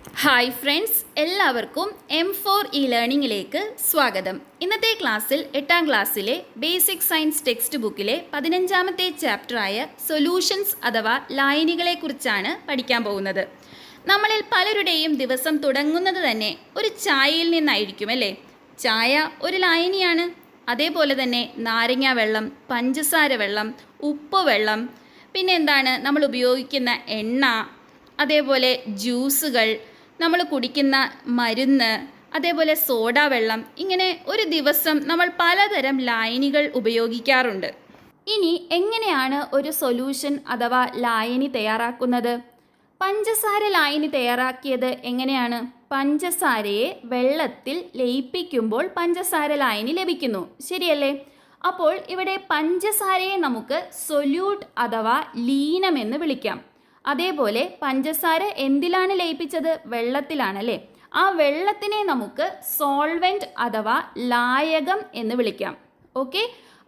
Hi friends, എല്ലാവർക്കും M4 ലേണിംഗിലേക്ക് സ്വാഗതം. ഇന്നത്തെ ക്ലാസ്സിൽ 8ാം ക്ലാസ്സിലെ ബേസിക് സയൻസ് ടെക്സ്റ്റ് ബുക്കിലെ 15ാമത്തെ ചാപ്റ്ററായ സൊല്യൂഷൻസ് അഥവാ ലായനികളെക്കുറിച്ചാണ് പഠിക്കാൻ പോകുന്നത്. നമ്മളിൽ പലരുടെയും ദിവസം തുടങ്ങുന്നത് തന്നെ ഒരു ചായയിൽ നിന്നായിരിക്കും അല്ലേ? ചായ ഒരു ലായനിയാണ്. അതേപോലെ തന്നെ നാരങ്ങ വെള്ളം, പഞ്ചസാര വെള്ളം, ഉപ്പ് വെള്ളം, പിന്നെ എന്താണ് നമ്മൾ ഉപയോഗിക്കുന്ന എണ്ണ, അതേപോലെ ജ്യൂസുകൾ, നമ്മൾ കുടിക്കുന്ന മരുന്ന്, അതേപോലെ സോഡ വെള്ളം, ഇങ്ങനെ ഒരു ദിവസം നമ്മൾ പലതരം ലായനികൾ ഉപയോഗിക്കാറുണ്ട്. ഇനി എങ്ങനെയാണ് ഒരു സൊല്യൂഷൻ അഥവാ ലായനി തയ്യാറാക്കുന്നത്? പഞ്ചസാര ലായനി തയ്യാറാക്കിയത് എങ്ങനെയാണ്? പഞ്ചസാരയെ വെള്ളത്തിൽ ലയിപ്പിക്കുമ്പോൾ പഞ്ചസാര ലായനി ലഭിക്കുന്നു, ശരിയല്ലേ? അപ്പോൾ ഇവിടെ പഞ്ചസാരയെ നമുക്ക് സൊല്യൂട്ട് അഥവാ ലീനമെന്ന് വിളിക്കാം. അതേപോലെ പഞ്ചസാര എന്തിലാണ് ലയിപ്പിച്ചത്? വെള്ളത്തിലാണല്ലേ? ആ വെള്ളത്തിനെ നമുക്ക് സോൾവെൻറ്റ് അഥവാ ലായകം എന്ന് വിളിക്കാം. ഓക്കെ,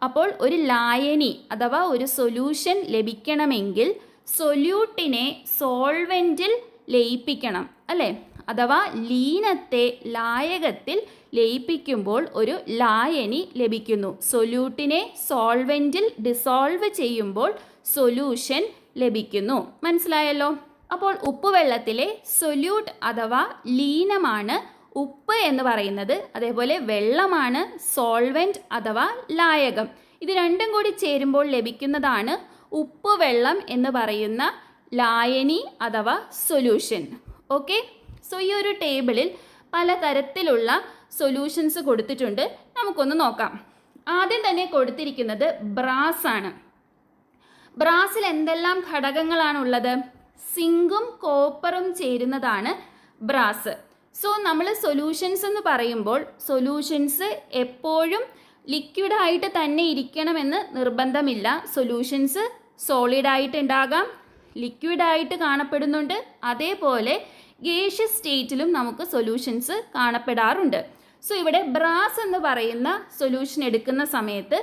അപ്പോൾ ഒരു ലായനി അഥവാ ഒരു സൊല്യൂഷൻ ലഭിക്കണമെങ്കിൽ സൊല്യൂട്ടിനെ സോൾവെൻറ്റിൽ ലയിപ്പിക്കണം അല്ലേ? അഥവാ ലീനത്തെ ലായകത്തിൽ ലയിപ്പിക്കുമ്പോൾ ഒരു ലായനി ലഭിക്കുന്നു. സൊല്യൂട്ടിനെ സോൾവെൻറ്റിൽ ഡിസോൾവ് ചെയ്യുമ്പോൾ സൊല്യൂഷൻ ലഭിക്കുന്നു. മനസ്സിലായല്ലോ? അപ്പോൾ ഉപ്പുവെള്ളത്തിലെ സൊല്യൂട്ട് അഥവാ ലീനമാണ് ഉപ്പ് എന്ന് പറയുന്നത്. അതേപോലെ വെള്ളമാണ് സോൾവെൻറ്റ് അഥവാ ലായകം. ഇത് രണ്ടും കൂടി ചേരുമ്പോൾ ലഭിക്കുന്നതാണ് ഉപ്പുവെള്ളം എന്ന് പറയുന്ന ലായനി അഥവാ സൊല്യൂഷൻ. ഓക്കെ, സോ ഈ ഒരു ടേബിളിൽ പലതരത്തിലുള്ള സൊല്യൂഷൻസ് കൊടുത്തിട്ടുണ്ട്. നമുക്കൊന്ന് നോക്കാം. ആദ്യം തന്നെ കൊടുത്തിരിക്കുന്നത് ബ്രാസ് ആണ്. ബ്രാസിൽ എന്തെല്ലാം ഘടകങ്ങളാണുള്ളത്? സിങ്കും കോപ്പറും ചേരുന്നതാണ് ബ്രാസ്. സോ നമ്മൾ സൊല്യൂഷൻസ് എന്ന് പറയുമ്പോൾ സൊല്യൂഷൻസ് എപ്പോഴും ലിക്വിഡായിട്ട് തന്നെ ഇരിക്കണമെന്ന് നിർബന്ധമില്ല. സൊല്യൂഷൻസ് സോളിഡായിട്ട് ഉണ്ടാകാം, ലിക്വിഡായിട്ട് കാണപ്പെടുന്നുണ്ട്, അതേപോലെ ഗേഷ്യസ് സ്റ്റേറ്റിലും നമുക്ക് സൊല്യൂഷൻസ് കാണപ്പെടാറുണ്ട്. സോ ഇവിടെ ബ്രാസ് എന്ന് പറയുന്ന സൊല്യൂഷൻ എടുക്കുന്ന സമയത്ത്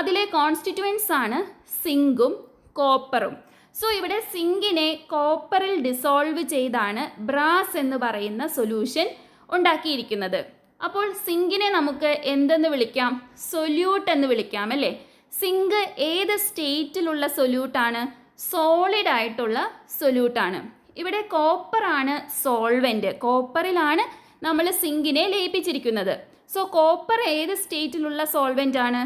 അതിലെ കോൺസ്റ്റിറ്റ്യുവൻസ് ആണ് സിങ്കും കോപ്പറും. സോ ഇവിടെ സിങ്കിനെ കോപ്പറിൽ ഡിസോൾവ് ചെയ്താണ് ബ്രാസ് എന്ന് പറയുന്ന സൊല്യൂഷൻ ഉണ്ടാക്കിയിരിക്കുന്നത്. അപ്പോൾ സിങ്കിനെ നമുക്ക് എന്തെന്ന് വിളിക്കാം? സൊല്യൂട്ട് എന്ന് വിളിക്കാം അല്ലേ? സിങ്ക് ഏത് സ്റ്റേറ്റിലുള്ള സൊല്യൂട്ടാണ്? സോളിഡ് ആയിട്ടുള്ള സൊല്യൂട്ടാണ്. ഇവിടെ കോപ്പറാണ് സോൾവെൻറ്റ്. കോപ്പറിലാണ് നമ്മൾ സിങ്കിനെ ലയിപ്പിച്ചിരിക്കുന്നത്. സോ കോപ്പർ ഏത് സ്റ്റേറ്റിലുള്ള സോൾവെൻ്റ് ആണ്?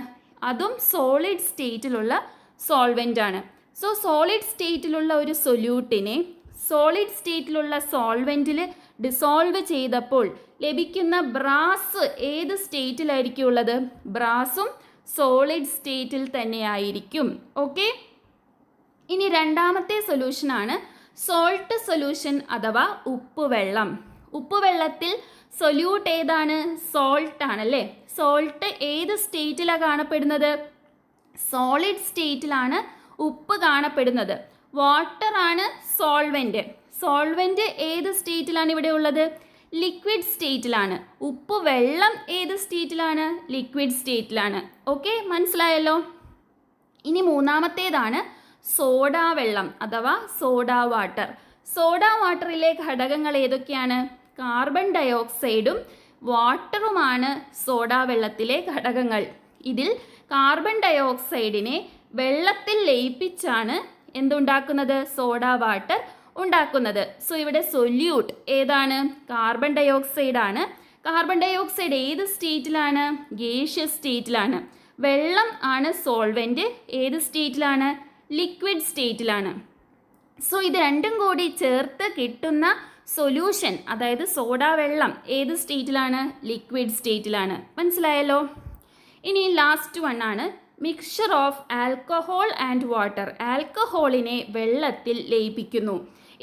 അതും സോളിഡ് സ്റ്റേറ്റിലുള്ള സോൾവെൻ്റ് ആണ്. സോ സോളിഡ് സ്റ്റേറ്റിലുള്ള ഒരു സൊല്യൂട്ടിനെ സോളിഡ് സ്റ്റേറ്റിലുള്ള സോൾവെൻറ്റിൽ ഡിസോൾവ് ചെയ്തപ്പോൾ ലഭിക്കുന്ന ബ്രാസ് ഏത് സ്റ്റേറ്റിലായിരിക്കും ഉള്ളത്? ബ്രാസും സോളിഡ് സ്റ്റേറ്റിൽ തന്നെയായിരിക്കും. ഓക്കെ, ഇനി രണ്ടാമത്തെ സൊല്യൂഷനാണ് സോൾട്ട് സൊല്യൂഷൻ അഥവാ ഉപ്പുവെള്ളം. ഉപ്പുവെള്ളത്തിൽ സൊല്യൂട്ട് ഏതാണ്? സോൾട്ട് ആണല്ലേ? സോൾട്ട് ഏത് സ്റ്റേറ്റിലാണ് കാണപ്പെടുന്നത്? സോളിഡ് സ്റ്റേറ്റിലാണ് ഉപ്പ് കാണപ്പെടുന്നത്. വാട്ടർ ആണ് സോൾവെൻറ്റ്. സോൾവെൻറ്റ് ഏത് സ്റ്റേറ്റിലാണ് ഇവിടെ ഉള്ളത്? ലിക്വിഡ് സ്റ്റേറ്റിലാണ്. ഉപ്പ് വെള്ളം ഏത് സ്റ്റേറ്റിലാണ്? ലിക്വിഡ് സ്റ്റേറ്റിലാണ്. ഓക്കെ, മനസ്സിലായല്ലോ? ഇനി മൂന്നാമത്തേതാണ് സോഡാ വെള്ളം അഥവാ സോഡാ വാട്ടർ. സോഡാ വാട്ടറിലെ ഘടകങ്ങൾ ഏതൊക്കെയാണ്? കാർബൺ ഡയോക്സൈഡും വാട്ടറുമാണ് സോഡാ വെള്ളത്തിലെ ഘടകങ്ങൾ. ഇതിൽ കാർബൺ ഡയോക്സൈഡിനെ വെള്ളത്തിൽ ലയിപ്പിച്ചാണ് എന്തുണ്ടാക്കുന്നത്? സോഡാ വാട്ടർ ഉണ്ടാക്കുന്നത്. സോ ഇവിടെ സൊല്യൂട്ട് ഏതാണ്? കാർബൺ ഡയോക്സൈഡ് ആണ്. കാർബൺ ഡയോക്സൈഡ് ഏത് സ്റ്റേറ്റിലാണ്? ഗേഷ്യസ് സ്റ്റേറ്റിലാണ്. വെള്ളം ആണ് സോൾവെൻറ്റ്. ഏത് സ്റ്റേറ്റിലാണ്? ലിക്വിഡ് സ്റ്റേറ്റിലാണ്. സോ ഇത് രണ്ടും കൂടി ചേർത്ത് കിട്ടുന്ന സൊല്യൂഷൻ, അതായത് സോഡാ വെള്ളം ഏത് സ്റ്റേറ്റിലാണ്? ലിക്വിഡ് സ്റ്റേറ്റിലാണ്. മനസ്സിലായല്ലോ? ഇനി ലാസ്റ്റ് വൺ ആണ് mixture of alcohol and water. ആൽക്കഹോളിനെ വെള്ളത്തിൽ ലയിപ്പിക്കുന്നു.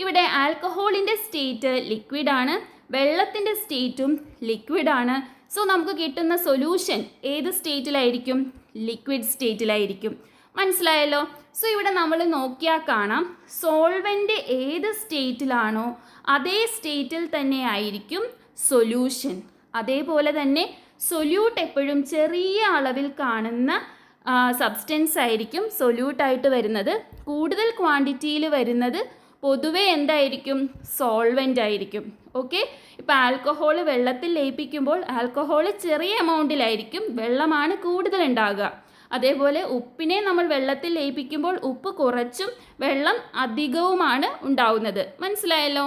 ഇവിടെ ആൽക്കഹോളിൻ്റെ സ്റ്റേറ്റ് ലിക്വിഡാണ്, വെള്ളത്തിൻ്റെ സ്റ്റേറ്റും ലിക്വിഡാണ്. സോ നമുക്ക് കിട്ടുന്ന സൊല്യൂഷൻ ഏത് സ്റ്റേറ്റിലായിരിക്കും? ലിക്വിഡ് സ്റ്റേറ്റിലായിരിക്കും. മനസ്സിലായല്ലോ? സോ ഇവിടെ നമ്മൾ നോക്കിയാൽ കാണാം, സോൾവെൻ്റ് ഏത് സ്റ്റേറ്റിലാണോ അതേ സ്റ്റേറ്റിൽ തന്നെ ആയിരിക്കും സൊല്യൂഷൻ. അതേപോലെ തന്നെ സൊല്യൂട്ട് എപ്പോഴും ചെറിയ അളവിൽ കാണുന്ന സബ്സ്റ്റൻസ് ആയിരിക്കും സൊല്യൂട്ടായിട്ട് വരുന്നത്. കൂടുതൽ ക്വാണ്ടിറ്റിയിൽ വരുന്നത് പൊതുവെ എന്തായിരിക്കും? സോൾവെൻ്റ് ആയിരിക്കും. ഓക്കെ, ഇപ്പോൾ ആൽക്കഹോൾ വെള്ളത്തിൽ ലയിപ്പിക്കുമ്പോൾ ആൽക്കഹോൾ ചെറിയ എമൗണ്ടിലായിരിക്കും, വെള്ളമാണ് കൂടുതൽ ഉണ്ടാകുക. അതേപോലെ ഉപ്പിനെ നമ്മൾ വെള്ളത്തിൽ ലയിപ്പിക്കുമ്പോൾ ഉപ്പ് കുറച്ചും വെള്ളം അധികവുമാണ് ഉണ്ടാവുന്നത്. മനസ്സിലായല്ലോ?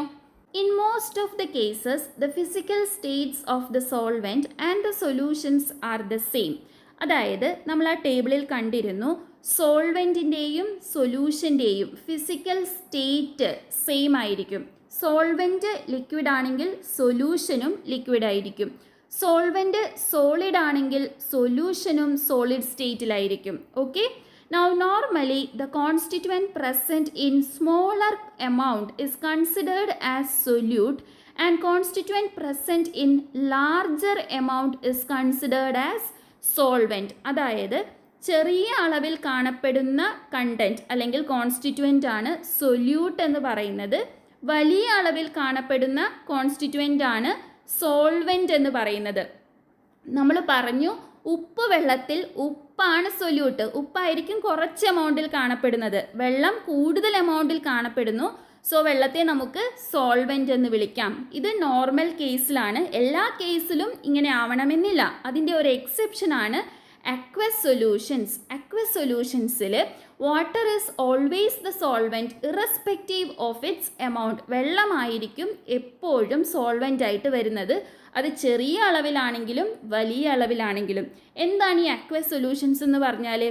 In most of the cases, the physical states of the solvent and the solutions are the same. അതായത് നമ്മൾ ആ ടേബിളിൽ കണ്ടിരുന്നു, സോൾവെൻറ്റിൻ്റെയും സൊല്യൂഷൻ്റെയും ഫിസിക്കൽ സ്റ്റേറ്റ് സെയിം ആയിരിക്കും. സോൾവെൻറ്റ് ലിക്വിഡ് ആണെങ്കിൽ സൊല്യൂഷനും ലിക്വിഡ് ആയിരിക്കും. സോൾവെൻറ്റ് സോളിഡ് ആണെങ്കിൽ സൊല്യൂഷനും സോളിഡ് സ്റ്റേറ്റിലായിരിക്കും. Okay, now normally the constituent present in smaller amount is considered as solute and constituent present in larger amount is considered as solvent. അതായത് ചെറിയ അളവിൽ കാണപ്പെടുന്ന കണ്ടൻറ്റ് അല്ലെങ്കിൽ കോൺസ്റ്റിറ്റ്യുവൻ്റ് ആണ് സൊല്യൂട്ട് എന്ന് പറയുന്നത്. വലിയ അളവിൽ കാണപ്പെടുന്ന കോൺസ്റ്റിറ്റ്യുവൻ്റ് ആണ് സോൾവെൻ്റ് എന്ന് പറയുന്നത്. നമ്മൾ പറഞ്ഞു ഉപ്പ് വെള്ളത്തിൽ ഉപ്പാണ് സൊല്യൂട്ട്. ഉപ്പായിരിക്കും കുറച്ച് എമൗണ്ടിൽ കാണപ്പെടുന്നത്, വെള്ളം കൂടുതൽ എമൗണ്ടിൽ കാണപ്പെടുന്നു. സോ വെള്ളത്തെ നമുക്ക് സോൾവെൻ്റ് എന്ന് വിളിക്കാം. ഇത് നോർമൽ കേസിലാണ്. എല്ലാ കേസിലും ഇങ്ങനെ ആവണമെന്നില്ല. അതിൻ്റെ ഒരു എക്സെപ്ഷനാണ് അക്വസ് സൊല്യൂഷൻസ്. അക്വസ് സൊല്യൂഷൻസിൽ water is always the solvent irrespective of its amount. വെള്ളമായിരിക്കും എപ്പോഴും സോൾവെൻ്റ് ആയിട്ട് വരുന്നത്, അത് ചെറിയ അളവിലാണെങ്കിലും വലിയ അളവിലാണെങ്കിലും. എന്താണ് ഈ അക്വസ് സൊല്യൂഷൻസ് എന്ന് പറഞ്ഞാൽ?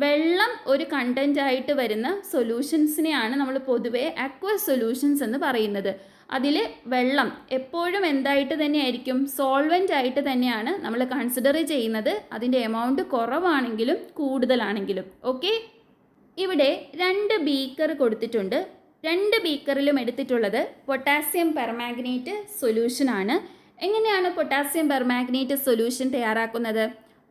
വെള്ളം ഒരു കണ്ടൻ്റ് ആയിട്ട് വരുന്ന സൊല്യൂഷൻസിനെയാണ് നമ്മൾ പൊതുവെ അക്വസ് സൊല്യൂഷൻസ് എന്ന് പറയുന്നത്. അതിൽ വെള്ളം എപ്പോഴും എന്തായിട്ട് തന്നെയായിരിക്കും? സോൾവെൻ്റ് ആയിട്ട് തന്നെയാണ് നമ്മൾ കൺസിഡർ ചെയ്യുന്നത്, അതിൻ്റെ എമൗണ്ട് കുറവാണെങ്കിലും കൂടുതലാണെങ്കിലും. ഓക്കെ, ഇവിടെ 2 ബീക്കർ കൊടുത്തിട്ടുണ്ട്. 2 ബീക്കറിലും എടുത്തിട്ടുള്ളത് പൊട്ടാസ്യം പെർമാംഗനേറ്റ് സൊല്യൂഷനാണ്. എങ്ങനെയാണ് പൊട്ടാസ്യം പെർമാംഗനേറ്റ് സൊല്യൂഷൻ തയ്യാറാക്കുന്നത്?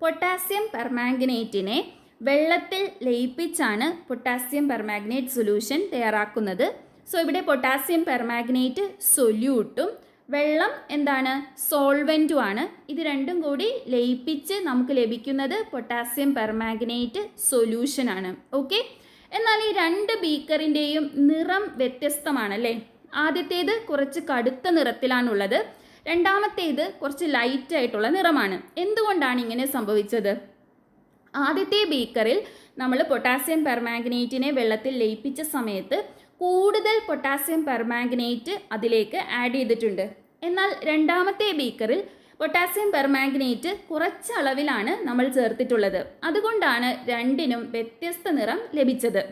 പൊട്ടാസ്യം പെർമാംഗനേറ്റിനെ വെള്ളത്തിൽ ലയിപ്പിച്ചാണ് പൊട്ടാസ്യം പെർമാംഗനേറ്റ് സൊല്യൂഷൻ തയ്യാറാക്കുന്നത്. സോ ഇവിടെ പൊട്ടാസ്യം പെർമാംഗനേറ്റ് സൊല്യൂട്ടും വെള്ളം എന്താണ്? സോൾവെൻറ്റുമാണ്. ഇത് രണ്ടും കൂടി ലയിപ്പിച്ച് നമുക്ക് ലഭിക്കുന്നത് പൊട്ടാസ്യം പെർമാംഗനേറ്റ് സൊല്യൂഷനാണ്. ഓക്കെ, എന്നാൽ ഈ 2 ബീക്കറിൻ്റെയും നിറം വ്യത്യസ്തമാണല്ലേ? ആദ്യത്തേത് കുറച്ച് കടുത്ത നിറത്തിലാണുള്ളത്, രണ്ടാമത്തേത് കുറച്ച് ലൈറ്റ് ആയിട്ടുള്ള നിറമാണ്. എന്തുകൊണ്ടാണ് ഇങ്ങനെ സംഭവിച്ചത്? ആദ്യത്തെ ബീക്കറിൽ നമ്മൾ പൊട്ടാസ്യം പെർമാംഗനേറ്റിനെ വെള്ളത്തിൽ ലയിപ്പിച്ച സമയത്ത് കൂടുതൽ പൊട്ടാസ്യം പെർമാംഗനേറ്റ് അതിലേക്ക് ആഡ് ചെയ്തിട്ടുണ്ട്. എന്നാൽ രണ്ടാമത്തെ ബീക്കറിൽ പൊട്ടാസ്യം പെർമാംഗനേറ്റ് കുറച്ചളവിലാണ് നമ്മൾ ചേർത്തിട്ടുള്ളത്. അതുകൊണ്ടാണ് രണ്ടിനും വ്യത്യസ്ത നിറം ലഭിച്ചത്.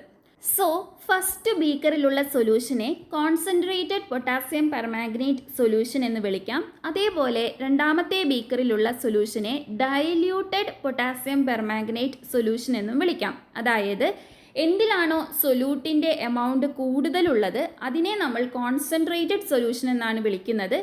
സോ ഫസ്റ്റ് ബീക്കറിലുള്ള സൊല്യൂഷനെ കോൺസെൻട്രേറ്റഡ് പൊട്ടാസ്യം പെർമാംഗനേറ്റ് സൊല്യൂഷൻ എന്ന് വിളിക്കാം. അതേപോലെ രണ്ടാമത്തെ ബീക്കറിലുള്ള സൊല്യൂഷനെ ഡൈല്യൂട്ടഡ് പൊട്ടാസ്യം പെർമാംഗനേറ്റ് സൊല്യൂഷൻ എന്നും വിളിക്കാം. അതായത് എന്തിലാണോ സൊല്യൂട്ടിൻ്റെ എമൗണ്ട് കൂടുതലുള്ളത് അതിനെ നമ്മൾ കോൺസെൻട്രേറ്റഡ് സൊല്യൂഷൻ എന്നാണ് വിളിക്കുന്നത്.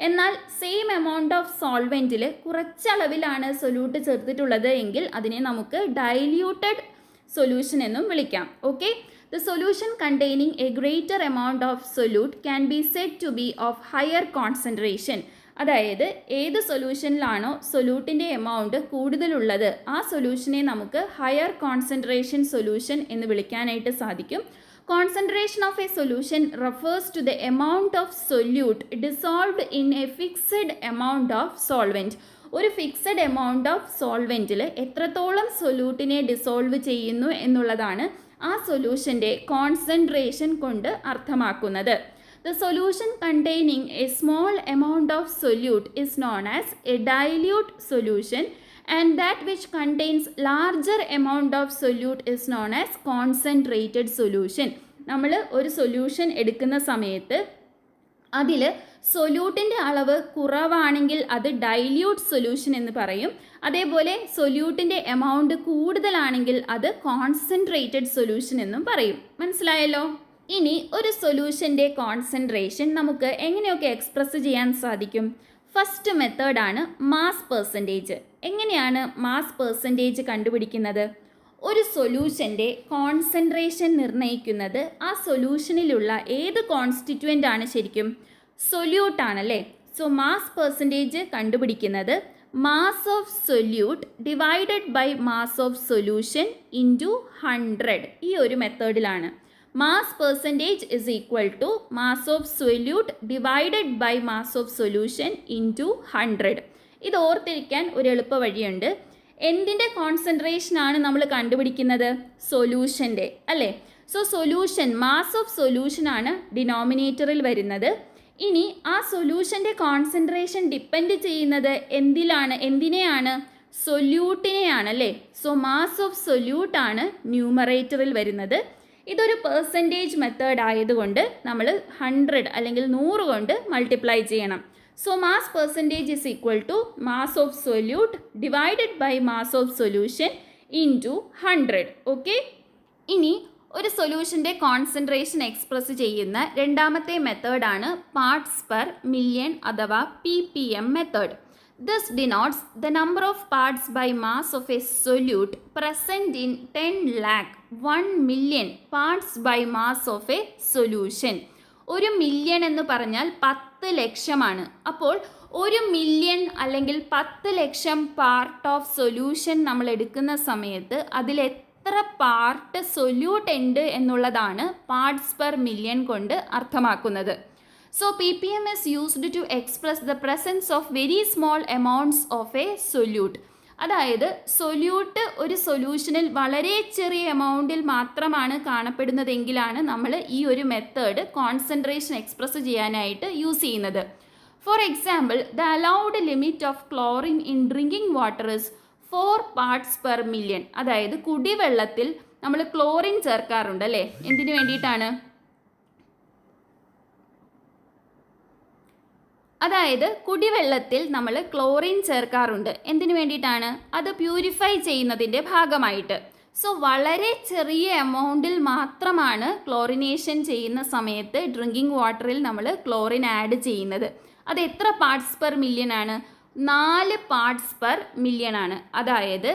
എന്നാൽ സെയിം എമൗണ്ട് ഓഫ് സോൾവെൻറ്റിൽ കുറച്ചളവിലാണ് സൊല്യൂട്ട് ചേർത്തിട്ടുള്ളത് എങ്കിൽ അതിനെ നമുക്ക് ഡൈല്യൂട്ടഡ് സൊല്യൂഷൻ എന്നും വിളിക്കാം. Okay, the solution containing a greater amount of solute can be said to be of higher concentration. അതായത് ഏത് സൊല്യൂഷനിലാണോ സൊല്യൂട്ടിൻ്റെ എമൗണ്ട് കൂടുതലുള്ളത് ആ സൊല്യൂഷനെ നമുക്ക് ഹയർ കോൺസെൻട്രേഷൻ സൊല്യൂഷൻ എന്ന് വിളിക്കാനായിട്ട് സാധിക്കും. Concentration of a solution refers to the amount of solute dissolved in a fixed amount of solvent. ഒരു fixed amount of സോൾവെൻറ്റിൽ എത്രത്തോളം സൊല്യൂട്ടിനെ dissolve ചെയ്യുന്നു എന്നുള്ളതാണ് ആ സൊല്യൂഷൻ്റെ കോൺസെൻട്രേഷൻ കൊണ്ട് അർത്ഥമാക്കുന്നത്. The solution containing a small amount of solute is known as a dilute solution, and that which contains larger amount of solute is known as concentrated solution. നമ്മൾ ഒരു solution എടുക്കുന്ന സമയത്ത് അതിൽ സൊല്യൂട്ടിൻ്റെ അളവ് കുറവാണെങ്കിൽ അത് ഡൈല്യൂട്ട് സൊല്യൂഷൻ എന്ന് പറയും. അതേപോലെ സൊല്യൂട്ടിൻ്റെ എമൗണ്ട് കൂടുതലാണെങ്കിൽ അത് കോൺസെൻട്രേറ്റഡ് സൊല്യൂഷൻ എന്നും പറയും. മനസ്സിലായല്ലോ? ഇനി ഒരു സൊല്യൂഷൻ്റെ കോൺസെൻട്രേഷൻ നമുക്ക് എങ്ങനെയൊക്കെ എക്സ്പ്രസ് ചെയ്യാൻ സാധിക്കും? ഫസ്റ്റ് മെത്തേഡാണ് മാസ് പെർസെൻറ്റേജ്. എങ്ങനെയാണ് മാസ് പെർസെൻറ്റേജ് കണ്ടുപിടിക്കുന്നത്? ഒരു സൊല്യൂഷൻ്റെ കോൺസെൻട്രേഷൻ നിർണ്ണയിക്കുന്നത് ആ സൊല്യൂഷനിലുള്ള ഏത് കോൺസ്റ്റിറ്റ്യുവൻ്റ് ആണ്? ശരിക്കും സൊല്യൂട്ടാണല്ലേ. സോ മാസ് പെർസെൻറ്റേജ് കണ്ടുപിടിക്കുന്നത് mass of solute divided by mass of solution into 100 ഈ ഒരു മെത്തേഡിലാണ്. Mass percentage is equal to mass of solute divided by mass of solution into 100. ഇത് ഓർത്തിരിക്കാൻ ഒരു എളുപ്പ വഴിയുണ്ട്. എന്തിൻ്റെ കോൺസെൻട്രേഷനാണ് നമ്മൾ കണ്ടുപിടിക്കുന്നത്? സൊല്യൂഷൻ്റെ അല്ലേ? സോ സൊല്യൂഷൻ, മാസ് ഓഫ് സൊല്യൂഷനാണ് ഡിനോമിനേറ്ററിൽ വരുന്നത്. ഇനി ആ സൊല്യൂഷൻ്റെ കോൺസെൻട്രേഷൻ ഡിപ്പെൻഡ് ചെയ്യുന്നത് എന്തിനെയാണ്? സൊല്യൂട്ടിനെയാണ് അല്ലേ? സോ മാസ് ഓഫ് സൊല്യൂട്ടാണ് ന്യൂമറേറ്ററിൽ വരുന്നത്. ഇതൊരു പെർസെൻറ്റേജ് മെത്തേഡ് ആയതുകൊണ്ട് നമ്മൾ 100 അല്ലെങ്കിൽ 100 കൊണ്ട് മൾട്ടിപ്ലൈ ചെയ്യണം. So mass percentage is equal to mass of solute divided by mass of solution into 100. Okay. ഇനി ഒരു സൊല്യൂഷൻ്റെ കോൺസെൻട്രേഷൻ എക്സ്പ്രസ് ചെയ്യുന്ന രണ്ടാമത്തെ മെത്തേഡാണ് പാർട്സ് പെർ മില്യൺ അഥവാ PPM method. This denotes the number of parts by mass of a solute present in 10 lakh 1 million parts by mass of a solution. ഒരു million എന്ന് പറഞ്ഞാൽ 10 ലക്ഷമാണ്. അപ്പോൾ ഒരു മില്യൺ അല്ലെങ്കിൽ 10 ലക്ഷം പാർട്ട് ഓഫ് സൊല്യൂഷൻ നമ്മൾ എടുക്കുന്ന സമയത്ത് അതിൽ എത്ര പാർട്ട് സൊല്യൂട്ട് ഉണ്ട് എന്നുള്ളതാണ് പാർട്സ് പെർ മില്യൺ കൊണ്ട് അർത്ഥമാക്കുന്നത്. So ppm is used to express the presence of very small amounts of a solute. അതായത് സൊല്യൂട്ട് ഒരു സൊല്യൂഷനിൽ വളരെ ചെറിയ എമൗണ്ടിൽ മാത്രമാണ് കാണപ്പെടുന്നതെങ്കിലാണ് നമ്മൾ ഈ ഒരു മെത്തേഡ് കോൺസെൻട്രേഷൻ എക്സ്പ്രസ് ചെയ്യാനായിട്ട് യൂസ് ചെയ്യുന്നത്. For example, the allowed limit of chlorine in drinking water is 4 parts per million. അതായത് കുടിവെള്ളത്തിൽ നമ്മൾ ക്ലോറിൻ ചേർക്കാറുണ്ട് അല്ലേ? എന്തിനു വേണ്ടിയിട്ടാണ്? അതായത് കുടിവെള്ളത്തിൽ നമ്മൾ ക്ലോറിൻ ചേർക്കാറുണ്ട്. എന്തിനു വേണ്ടിയിട്ടാണ്? അത് പ്യൂരിഫൈ ചെയ്യുന്നതിൻ്റെ ഭാഗമായിട്ട്. സോ വളരെ ചെറിയ എമൗണ്ടിൽ മാത്രമാണ് ക്ലോറിനേഷൻ ചെയ്യുന്ന സമയത്ത് ഡ്രിങ്കിങ് വാട്ടറിൽ നമ്മൾ ക്ലോറിൻ ആഡ് ചെയ്യുന്നത്. അത് എത്ര പാർട്സ് പെർ മില്യൺ ആണ്? 4 പാർട്സ് പെർ മില്യൺ ആണ്. അതായത്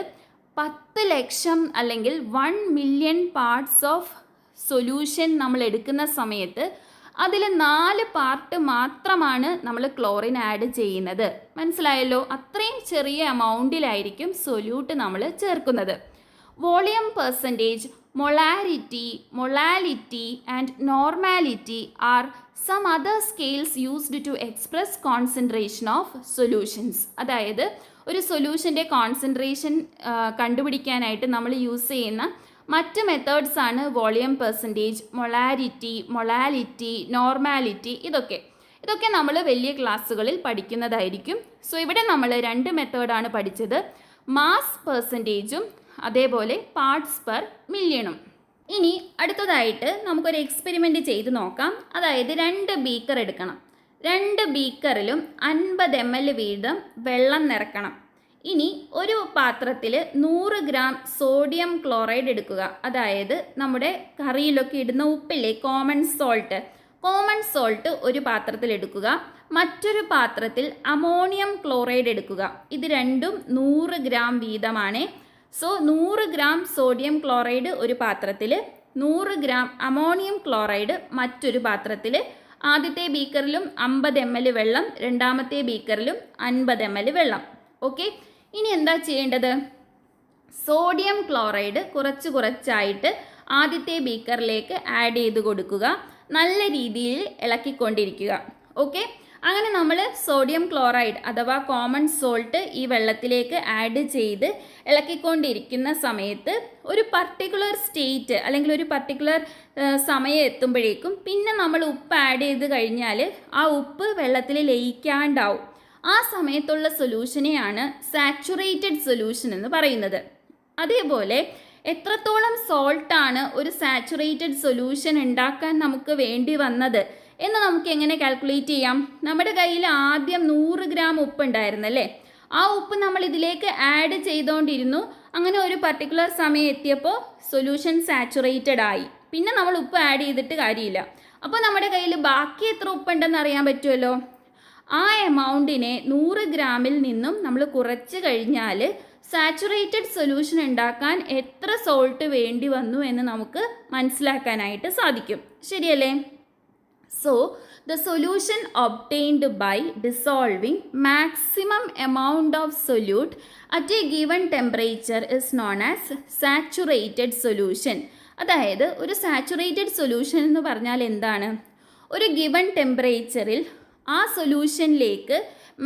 10 ലക്ഷം അല്ലെങ്കിൽ 1 മില്യൺ പാർട്സ് ഓഫ് സൊല്യൂഷൻ നമ്മൾ എടുക്കുന്ന സമയത്ത് അതിൽ 4 പാർട്ട് മാത്രമാണ് നമ്മൾ ക്ലോറിൻ ആഡ് ചെയ്യുന്നത്. മനസ്സിലായല്ലോ? അത്രയും ചെറിയ എമൗണ്ടിലായിരിക്കും സൊല്യൂട്ട് നമ്മൾ ചേർക്കുന്നത്. Volume percentage, molality and normality are some other scales used to express concentration of solutions. അതായത് ഒരു സൊല്യൂഷൻ്റെ കോൺസെൻട്രേഷൻ കണ്ടുപിടിക്കാനായിട്ട് നമ്മൾ യൂസ് ചെയ്യുന്ന മറ്റ് മെത്തേഡ്സ് ആണ് വോളിയം പെർസെൻറ്റേജ്, മൊളാലിറ്റി, നോർമാലിറ്റി. ഇതൊക്കെ നമ്മൾ വലിയ ക്ലാസ്സുകളിൽ പഠിക്കുന്നതായിരിക്കും. സോ ഇവിടെ നമ്മൾ 2 മെത്തേഡാണ് പഠിച്ചത്, മാസ് പെർസെൻറ്റേജും അതേപോലെ പാർട്സ് പെർ മില്യണും. ഇനി അടുത്തതായിട്ട് നമുക്കൊരു എക്സ്പെരിമെൻറ്റ് ചെയ്ത് നോക്കാം. അതായത് 2 ബീക്കർ എടുക്കണം. 2 ബീക്കറിലും 50 ml വീതം വെള്ളം നിറക്കണം. ഇനി ഒരു പാത്രത്തിൽ 100 ഗ്രാം സോഡിയം ക്ലോറൈഡ് എടുക്കുക. അതായത് നമ്മുടെ കറിയിലൊക്കെ ഇടുന്ന ഉപ്പില്ലേ, കോമൺ സോൾട്ട് ഒരു പാത്രത്തിൽ എടുക്കുക. മറ്റൊരു പാത്രത്തിൽ അമോണിയം ക്ലോറൈഡ് എടുക്കുക. ഇത് രണ്ടും 100 ഗ്രാം വീതമാണ്. സോ 100 ഗ്രാം സോഡിയം ക്ലോറൈഡ് ഒരു പാത്രത്തിൽ, 100 ഗ്രാം അമോണിയം ക്ലോറൈഡ് മറ്റൊരു പാത്രത്തിൽ. ആദ്യത്തെ ബീക്കറിലും 50 ml വെള്ളം, രണ്ടാമത്തെ ബീക്കറിലും 50 ml വെള്ളം. ഓക്കെ. ഇനി എന്താ ചെയ്യേണ്ടത്? സോഡിയം ക്ലോറൈഡ് കുറച്ചായിട്ട് ആദ്യത്തെ ബീക്കറിലേക്ക് ആഡ് ചെയ്ത് കൊടുക്കുക. നല്ല രീതിയിൽ ഇളക്കിക്കൊണ്ടിരിക്കുക. ഓക്കെ. അങ്ങനെ നമ്മൾ സോഡിയം ക്ലോറൈഡ് അഥവാ കോമൺ സോൾട്ട് ഈ വെള്ളത്തിലേക്ക് ആഡ് ചെയ്ത് ഇളക്കിക്കൊണ്ടിരിക്കുന്ന സമയത്ത് ഒരു പർട്ടിക്കുലർ സ്റ്റേറ്റ് അല്ലെങ്കിൽ ഒരു പർട്ടിക്കുലർ സമയം എത്തുമ്പോഴേക്കും പിന്നെ നമ്മൾ ഉപ്പ് ആഡ് ചെയ്ത് കഴിഞ്ഞാൽ ആ ഉപ്പ് വെള്ളത്തിൽ ലയിക്കാണ്ടാവും. ആ സമയത്തുള്ള സൊല്യൂഷനെയാണ് സാച്ചുറേറ്റഡ് സൊല്യൂഷൻ എന്ന് പറയുന്നത്. അതേപോലെ എത്രത്തോളം സോൾട്ടാണ് ഒരു സാച്ചുറേറ്റഡ് സൊല്യൂഷൻ ഉണ്ടാക്കാൻ നമുക്ക് വേണ്ടി വന്നത് എന്ന് നമുക്ക് എങ്ങനെ കാൽക്കുലേറ്റ് ചെയ്യാം? നമ്മുടെ കയ്യിൽ ആദ്യം 100 ഗ്രാം ഉപ്പ് ഉണ്ടായിരുന്നല്ലേ? ആ ഉപ്പ് നമ്മൾ ഇതിലേക്ക് ആഡ് ചെയ്തുകൊണ്ടിരുന്നു. അങ്ങനെ ഒരു പർട്ടിക്കുലർ സമയം എത്തിയപ്പോൾ സൊല്യൂഷൻ സാച്ചുറേറ്റഡ് ആയി. പിന്നെ നമ്മൾ ഉപ്പ് ആഡ് ചെയ്തിട്ട് കാര്യമില്ല. അപ്പോൾ നമ്മുടെ കയ്യിൽ ബാക്കി എത്ര ഉപ്പുണ്ടെന്ന് അറിയാൻ പറ്റുമല്ലോ. ആ എമൗണ്ടിനെ 100 ഗ്രാമിൽ നിന്നും നമ്മൾ കുറച്ച് കഴിഞ്ഞാൽ സാച്ചുറേറ്റഡ് സൊല്യൂഷൻ ഉണ്ടാക്കാൻ എത്ര സോൾട്ട് വേണ്ടി വന്നു എന്ന് നമുക്ക് മനസ്സിലാക്കാനായിട്ട് സാധിക്കും. ശരിയല്ലേ? So, the solution obtained by dissolving maximum amount of solute at a given temperature is known as saturated solution. അതായത് ഒരു സാച്ചുറേറ്റഡ് സൊല്യൂഷൻ എന്ന് പറഞ്ഞാൽ എന്താണ്? ഒരു ഗിവൺ ടെമ്പറേച്ചറിൽ ആ സൊല്യൂഷനിലേക്ക്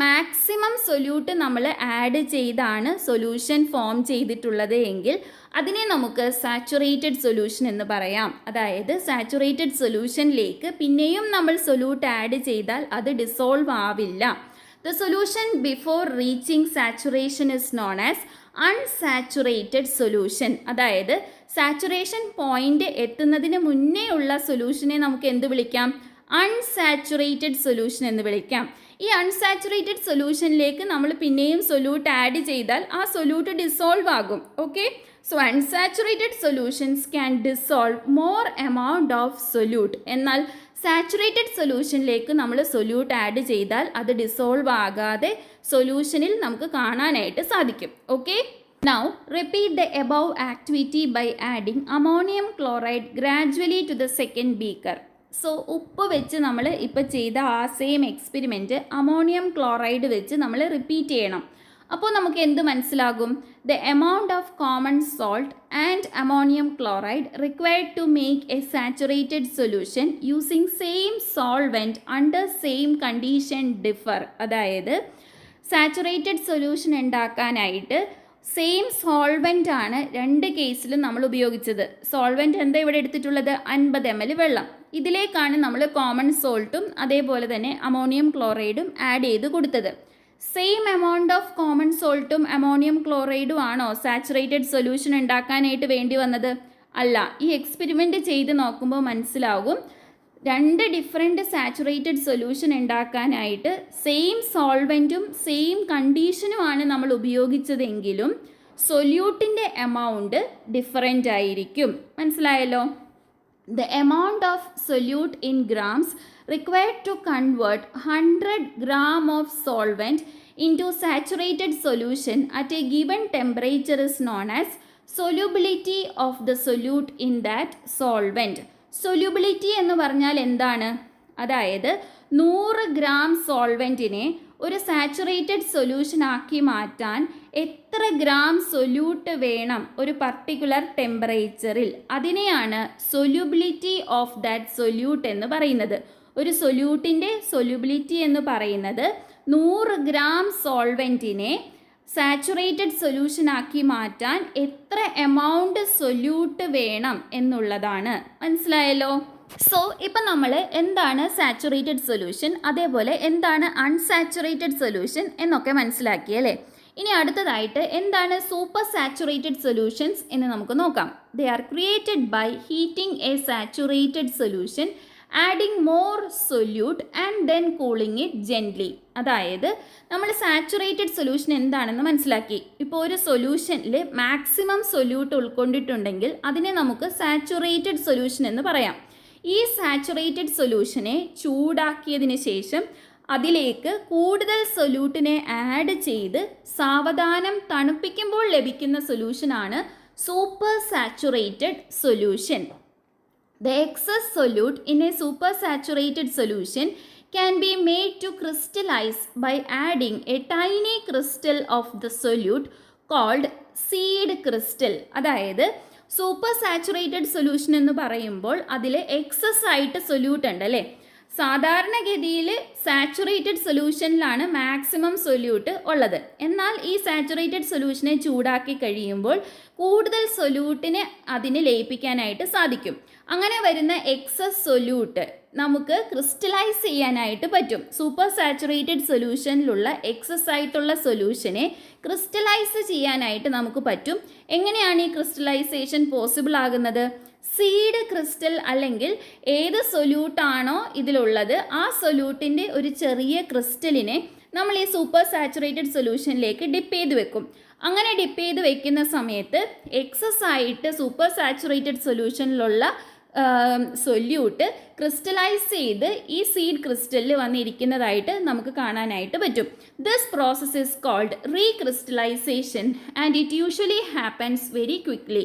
മാക്സിമം സൊല്യൂട്ട് നമ്മൾ ആഡ് ചെയ്താണ് സൊല്യൂഷൻ ഫോം ചെയ്തിട്ടുള്ളത് എങ്കിൽ അതിനെ നമുക്ക് സാച്ചുറേറ്റഡ് സൊല്യൂഷൻ എന്ന് പറയാം. അതായത് സാച്ചുറേറ്റഡ് സൊല്യൂഷനിലേക്ക് പിന്നെയും നമ്മൾ സൊല്യൂട്ട് ആഡ് ചെയ്താൽ അത് ഡിസോൾവ് ആവില്ല. The solution before reaching saturation is known as unsaturated solution. അതായത് സാച്ചുറേഷൻ പോയിന്റ് എത്തുന്നതിന് മുന്നേ ഉള്ള സൊല്യൂഷനെ നമുക്ക് എന്ത് വിളിക്കാം? അൺസാച്ചുറേറ്റഡ് സൊല്യൂഷൻ എന്ന് വിളിക്കാം. ഈ അൺസാച്ചുറേറ്റഡ് സൊല്യൂഷനിലേക്ക് നമ്മൾ പിന്നെയും സൊല്യൂട്ട് ആഡ് ചെയ്താൽ ആ സൊല്യൂട്ട് ഡിസോൾവ് ആകും. Okay, so unsaturated solutions can dissolve more amount of solute. എന്നാൽ സാച്ചുറേറ്റഡ് സൊല്യൂഷനിലേക്ക് നമ്മൾ സൊല്യൂട്ട് ആഡ് ചെയ്താൽ അത് ഡിസോൾവ് ആകാതെ സൊല്യൂഷനിൽ നമുക്ക് കാണാനായിട്ട് സാധിക്കും. Okay, now repeat the above activity by adding ammonium chloride gradually to the second beaker. So ഉപ്പ് വെച്ച് നമ്മൾ ഇപ്പോൾ ചെയ്ത ആ സെയിം എക്സ്പെരിമെൻറ്റ് അമോണിയം ക്ലോറൈഡ് വെച്ച് നമ്മൾ റിപ്പീറ്റ് ചെയ്യണം. അപ്പോൾ നമുക്ക് എന്ത് മനസ്സിലാകും? The amount of common salt and ammonium chloride required to make a saturated solution using same solvent under same condition differ. അതായത് സാച്ചുറേറ്റഡ് സൊല്യൂഷൻ ഉണ്ടാക്കാനായിട്ട് സെയിം സോൾവെൻ്റ് ആണ് രണ്ട് കേസിലും നമ്മൾ ഉപയോഗിച്ചത്. സോൾവെൻറ്റ് എന്താ ഇവിടെ എടുത്തിട്ടുള്ളത്? 50 ml വെള്ളം. ഇതിലേക്കാണ് നമ്മൾ കോമൺ സോൾട്ടും അതേപോലെ തന്നെ അമോണിയം ക്ലോറൈഡും ആഡ് ചെയ്ത് കൊടുത്തത്. സെയിം എമൗണ്ട് ഓഫ് കോമൺ സോൾട്ടും അമോണിയം ക്ലോറൈഡും ആണോ സാച്ചുറേറ്റഡ് സൊല്യൂഷൻ ഉണ്ടാക്കാനായിട്ട് വേണ്ടി വന്നത്? അല്ല. ഈ എക്സ്പെരിമെൻറ്റ് ചെയ്ത് നോക്കുമ്പോൾ മനസ്സിലാകും രണ്ട് ഡിഫറെൻറ്റ് സാച്ചുറേറ്റഡ് സൊല്യൂഷൻ ഉണ്ടാക്കാനായിട്ട് സെയിം സോൾവെൻറ്റും സെയിം കണ്ടീഷനുമാണ് നമ്മൾ ഉപയോഗിച്ചതെങ്കിലും സൊല്യൂട്ടിൻ്റെ എമൗണ്ട് ഡിഫറെൻ്റ് ആയിരിക്കും. മനസ്സിലായല്ലോ? The amount of solute in grams required to convert 100 gram of solvent into saturated solution at a given temperature is known as solubility of the solute in that solvent. Solubility എന്ന് പറഞ്ഞാൽ എന്താണ്? അതായത് 100 gram സോൾവെൻറ്റിനെ ഒരു saturated solution ആക്കി മാറ്റാൻ എത്ര gram solute വേണം ഒരു പർട്ടിക്കുലർ ടെമ്പറേച്ചറിൽ, അതിനെയാണ് സൊല്യൂബിലിറ്റി ഓഫ് ദാറ്റ് സൊല്യൂട്ട് എന്ന് പറയുന്നത്. ഒരു സൊല്യൂട്ടിൻ്റെ സൊല്യൂബിലിറ്റി എന്ന് പറയുന്നത് 100 ഗ്രാം സോൾവെൻറ്റിനെ സാച്ചുറേറ്റഡ് സൊല്യൂഷൻ ആക്കി മാറ്റാൻ എത്ര എമൗണ്ട് സൊല്യൂട്ട് വേണം എന്നുള്ളതാണ്. മനസ്സിലായല്ലോ? സോ ഇപ്പം നമ്മൾ എന്താണ് സാച്ചുറേറ്റഡ് സൊല്യൂഷൻ, അതേപോലെ എന്താണ് അൺസാച്ചുറേറ്റഡ് സൊല്യൂഷൻ എന്നൊക്കെ മനസ്സിലാക്കിയല്ലേ. ഇനി അടുത്തതായിട്ട് എന്താണ് സൂപ്പർ സാച്ചുറേറ്റഡ് സൊല്യൂഷൻസ് എന്ന് നമുക്ക് നോക്കാം. They are created by heating a saturated solution adding more solute and then cooling it gently. അതായത് നമ്മൾ സാച്ചുറേറ്റഡ് സൊല്യൂഷൻ എന്താണെന്ന് മനസ്സിലാക്കി. ഇപ്പോൾ ഒരു സൊല്യൂഷനിൽ മാക്സിമം സൊല്യൂട്ട് ഉൾക്കൊണ്ടിട്ടുണ്ടെങ്കിൽ അതിനെ നമുക്ക് സാച്ചുറേറ്റഡ് സൊല്യൂഷൻ എന്ന് പറയാം. ഈ സാച്ചുറേറ്റഡ് സൊല്യൂഷനെ ചൂടാക്കിയതിന് ശേഷം അതിലേക്ക് കൂടുതൽ സൊല്യൂട്ടിനെ ആഡ് ചെയ്ത് സാവധാനം തണുപ്പിക്കുമ്പോൾ ലഭിക്കുന്ന സൊല്യൂഷനാണ് super saturated solution. The excess solute in a supersaturated solution can be made to crystallize by adding a tiny crystal of the solute called seed crystal. അതായത് സൂപ്പർ സാച്ചുറേറ്റഡ് സൊല്യൂഷൻ എന്ന് പറയുമ്പോൾ അതിൽ എക്സസ് ആയിട്ട് സൊല്യൂട്ട് ഉണ്ട് അല്ലേ. സാധാരണഗതിയിൽ saturated സൊല്യൂഷനിലാണ് maximum solute ഉള്ളത്. എന്നാൽ ഈ സാച്ചുറേറ്റഡ് സൊല്യൂഷനെ ചൂടാക്കി കഴിയുമ്പോൾ കൂടുതൽ സൊല്യൂട്ടിനെ അതിന് ലയിപ്പിക്കാനായിട്ട് സാധിക്കും. അങ്ങനെ വരുന്ന എക്സസ് സൊല്യൂട്ട് നമുക്ക് ക്രിസ്റ്റലൈസ് ചെയ്യാനായിട്ട് പറ്റും. സൂപ്പർ സാച്ചുറേറ്റഡ് സൊല്യൂഷനിലുള്ള എക്സസ് ആയിട്ടുള്ള സൊല്യൂഷനെ ക്രിസ്റ്റലൈസ് ചെയ്യാനായിട്ട് നമുക്ക് പറ്റും. എങ്ങനെയാണ് ഈ ക്രിസ്റ്റലൈസേഷൻ പോസിബിൾ ആകുന്നത്? സീഡ് ക്രിസ്റ്റൽ അല്ലെങ്കിൽ ഏത് സൊല്യൂട്ടാണോ ഇതിലുള്ളത് ആ സൊല്യൂട്ടിൻ്റെ ഒരു ചെറിയ ക്രിസ്റ്റലിനെ നമ്മൾ ഈ സൂപ്പർ സാച്ചുറേറ്റഡ് സൊല്യൂഷനിലേക്ക് ഡിപ്പ് ചെയ്ത് വെക്കും. അങ്ങനെ ഡിപ്പ് ചെയ്ത് വെക്കുന്ന സമയത്ത് എക്സസ് ആയിട്ട് സൂപ്പർ സാച്ചുറേറ്റഡ് സൊല്യൂഷനിലുള്ള സൊല്യൂട്ട് ക്രിസ്റ്റലൈസ് ചെയ്ത് ഈ സീഡ് ക്രിസ്റ്റലിൽ വന്നിരിക്കുന്നതായിട്ട് നമുക്ക് കാണാനായിട്ട് പറ്റും. This process is called recrystallisation and it usually happens very quickly.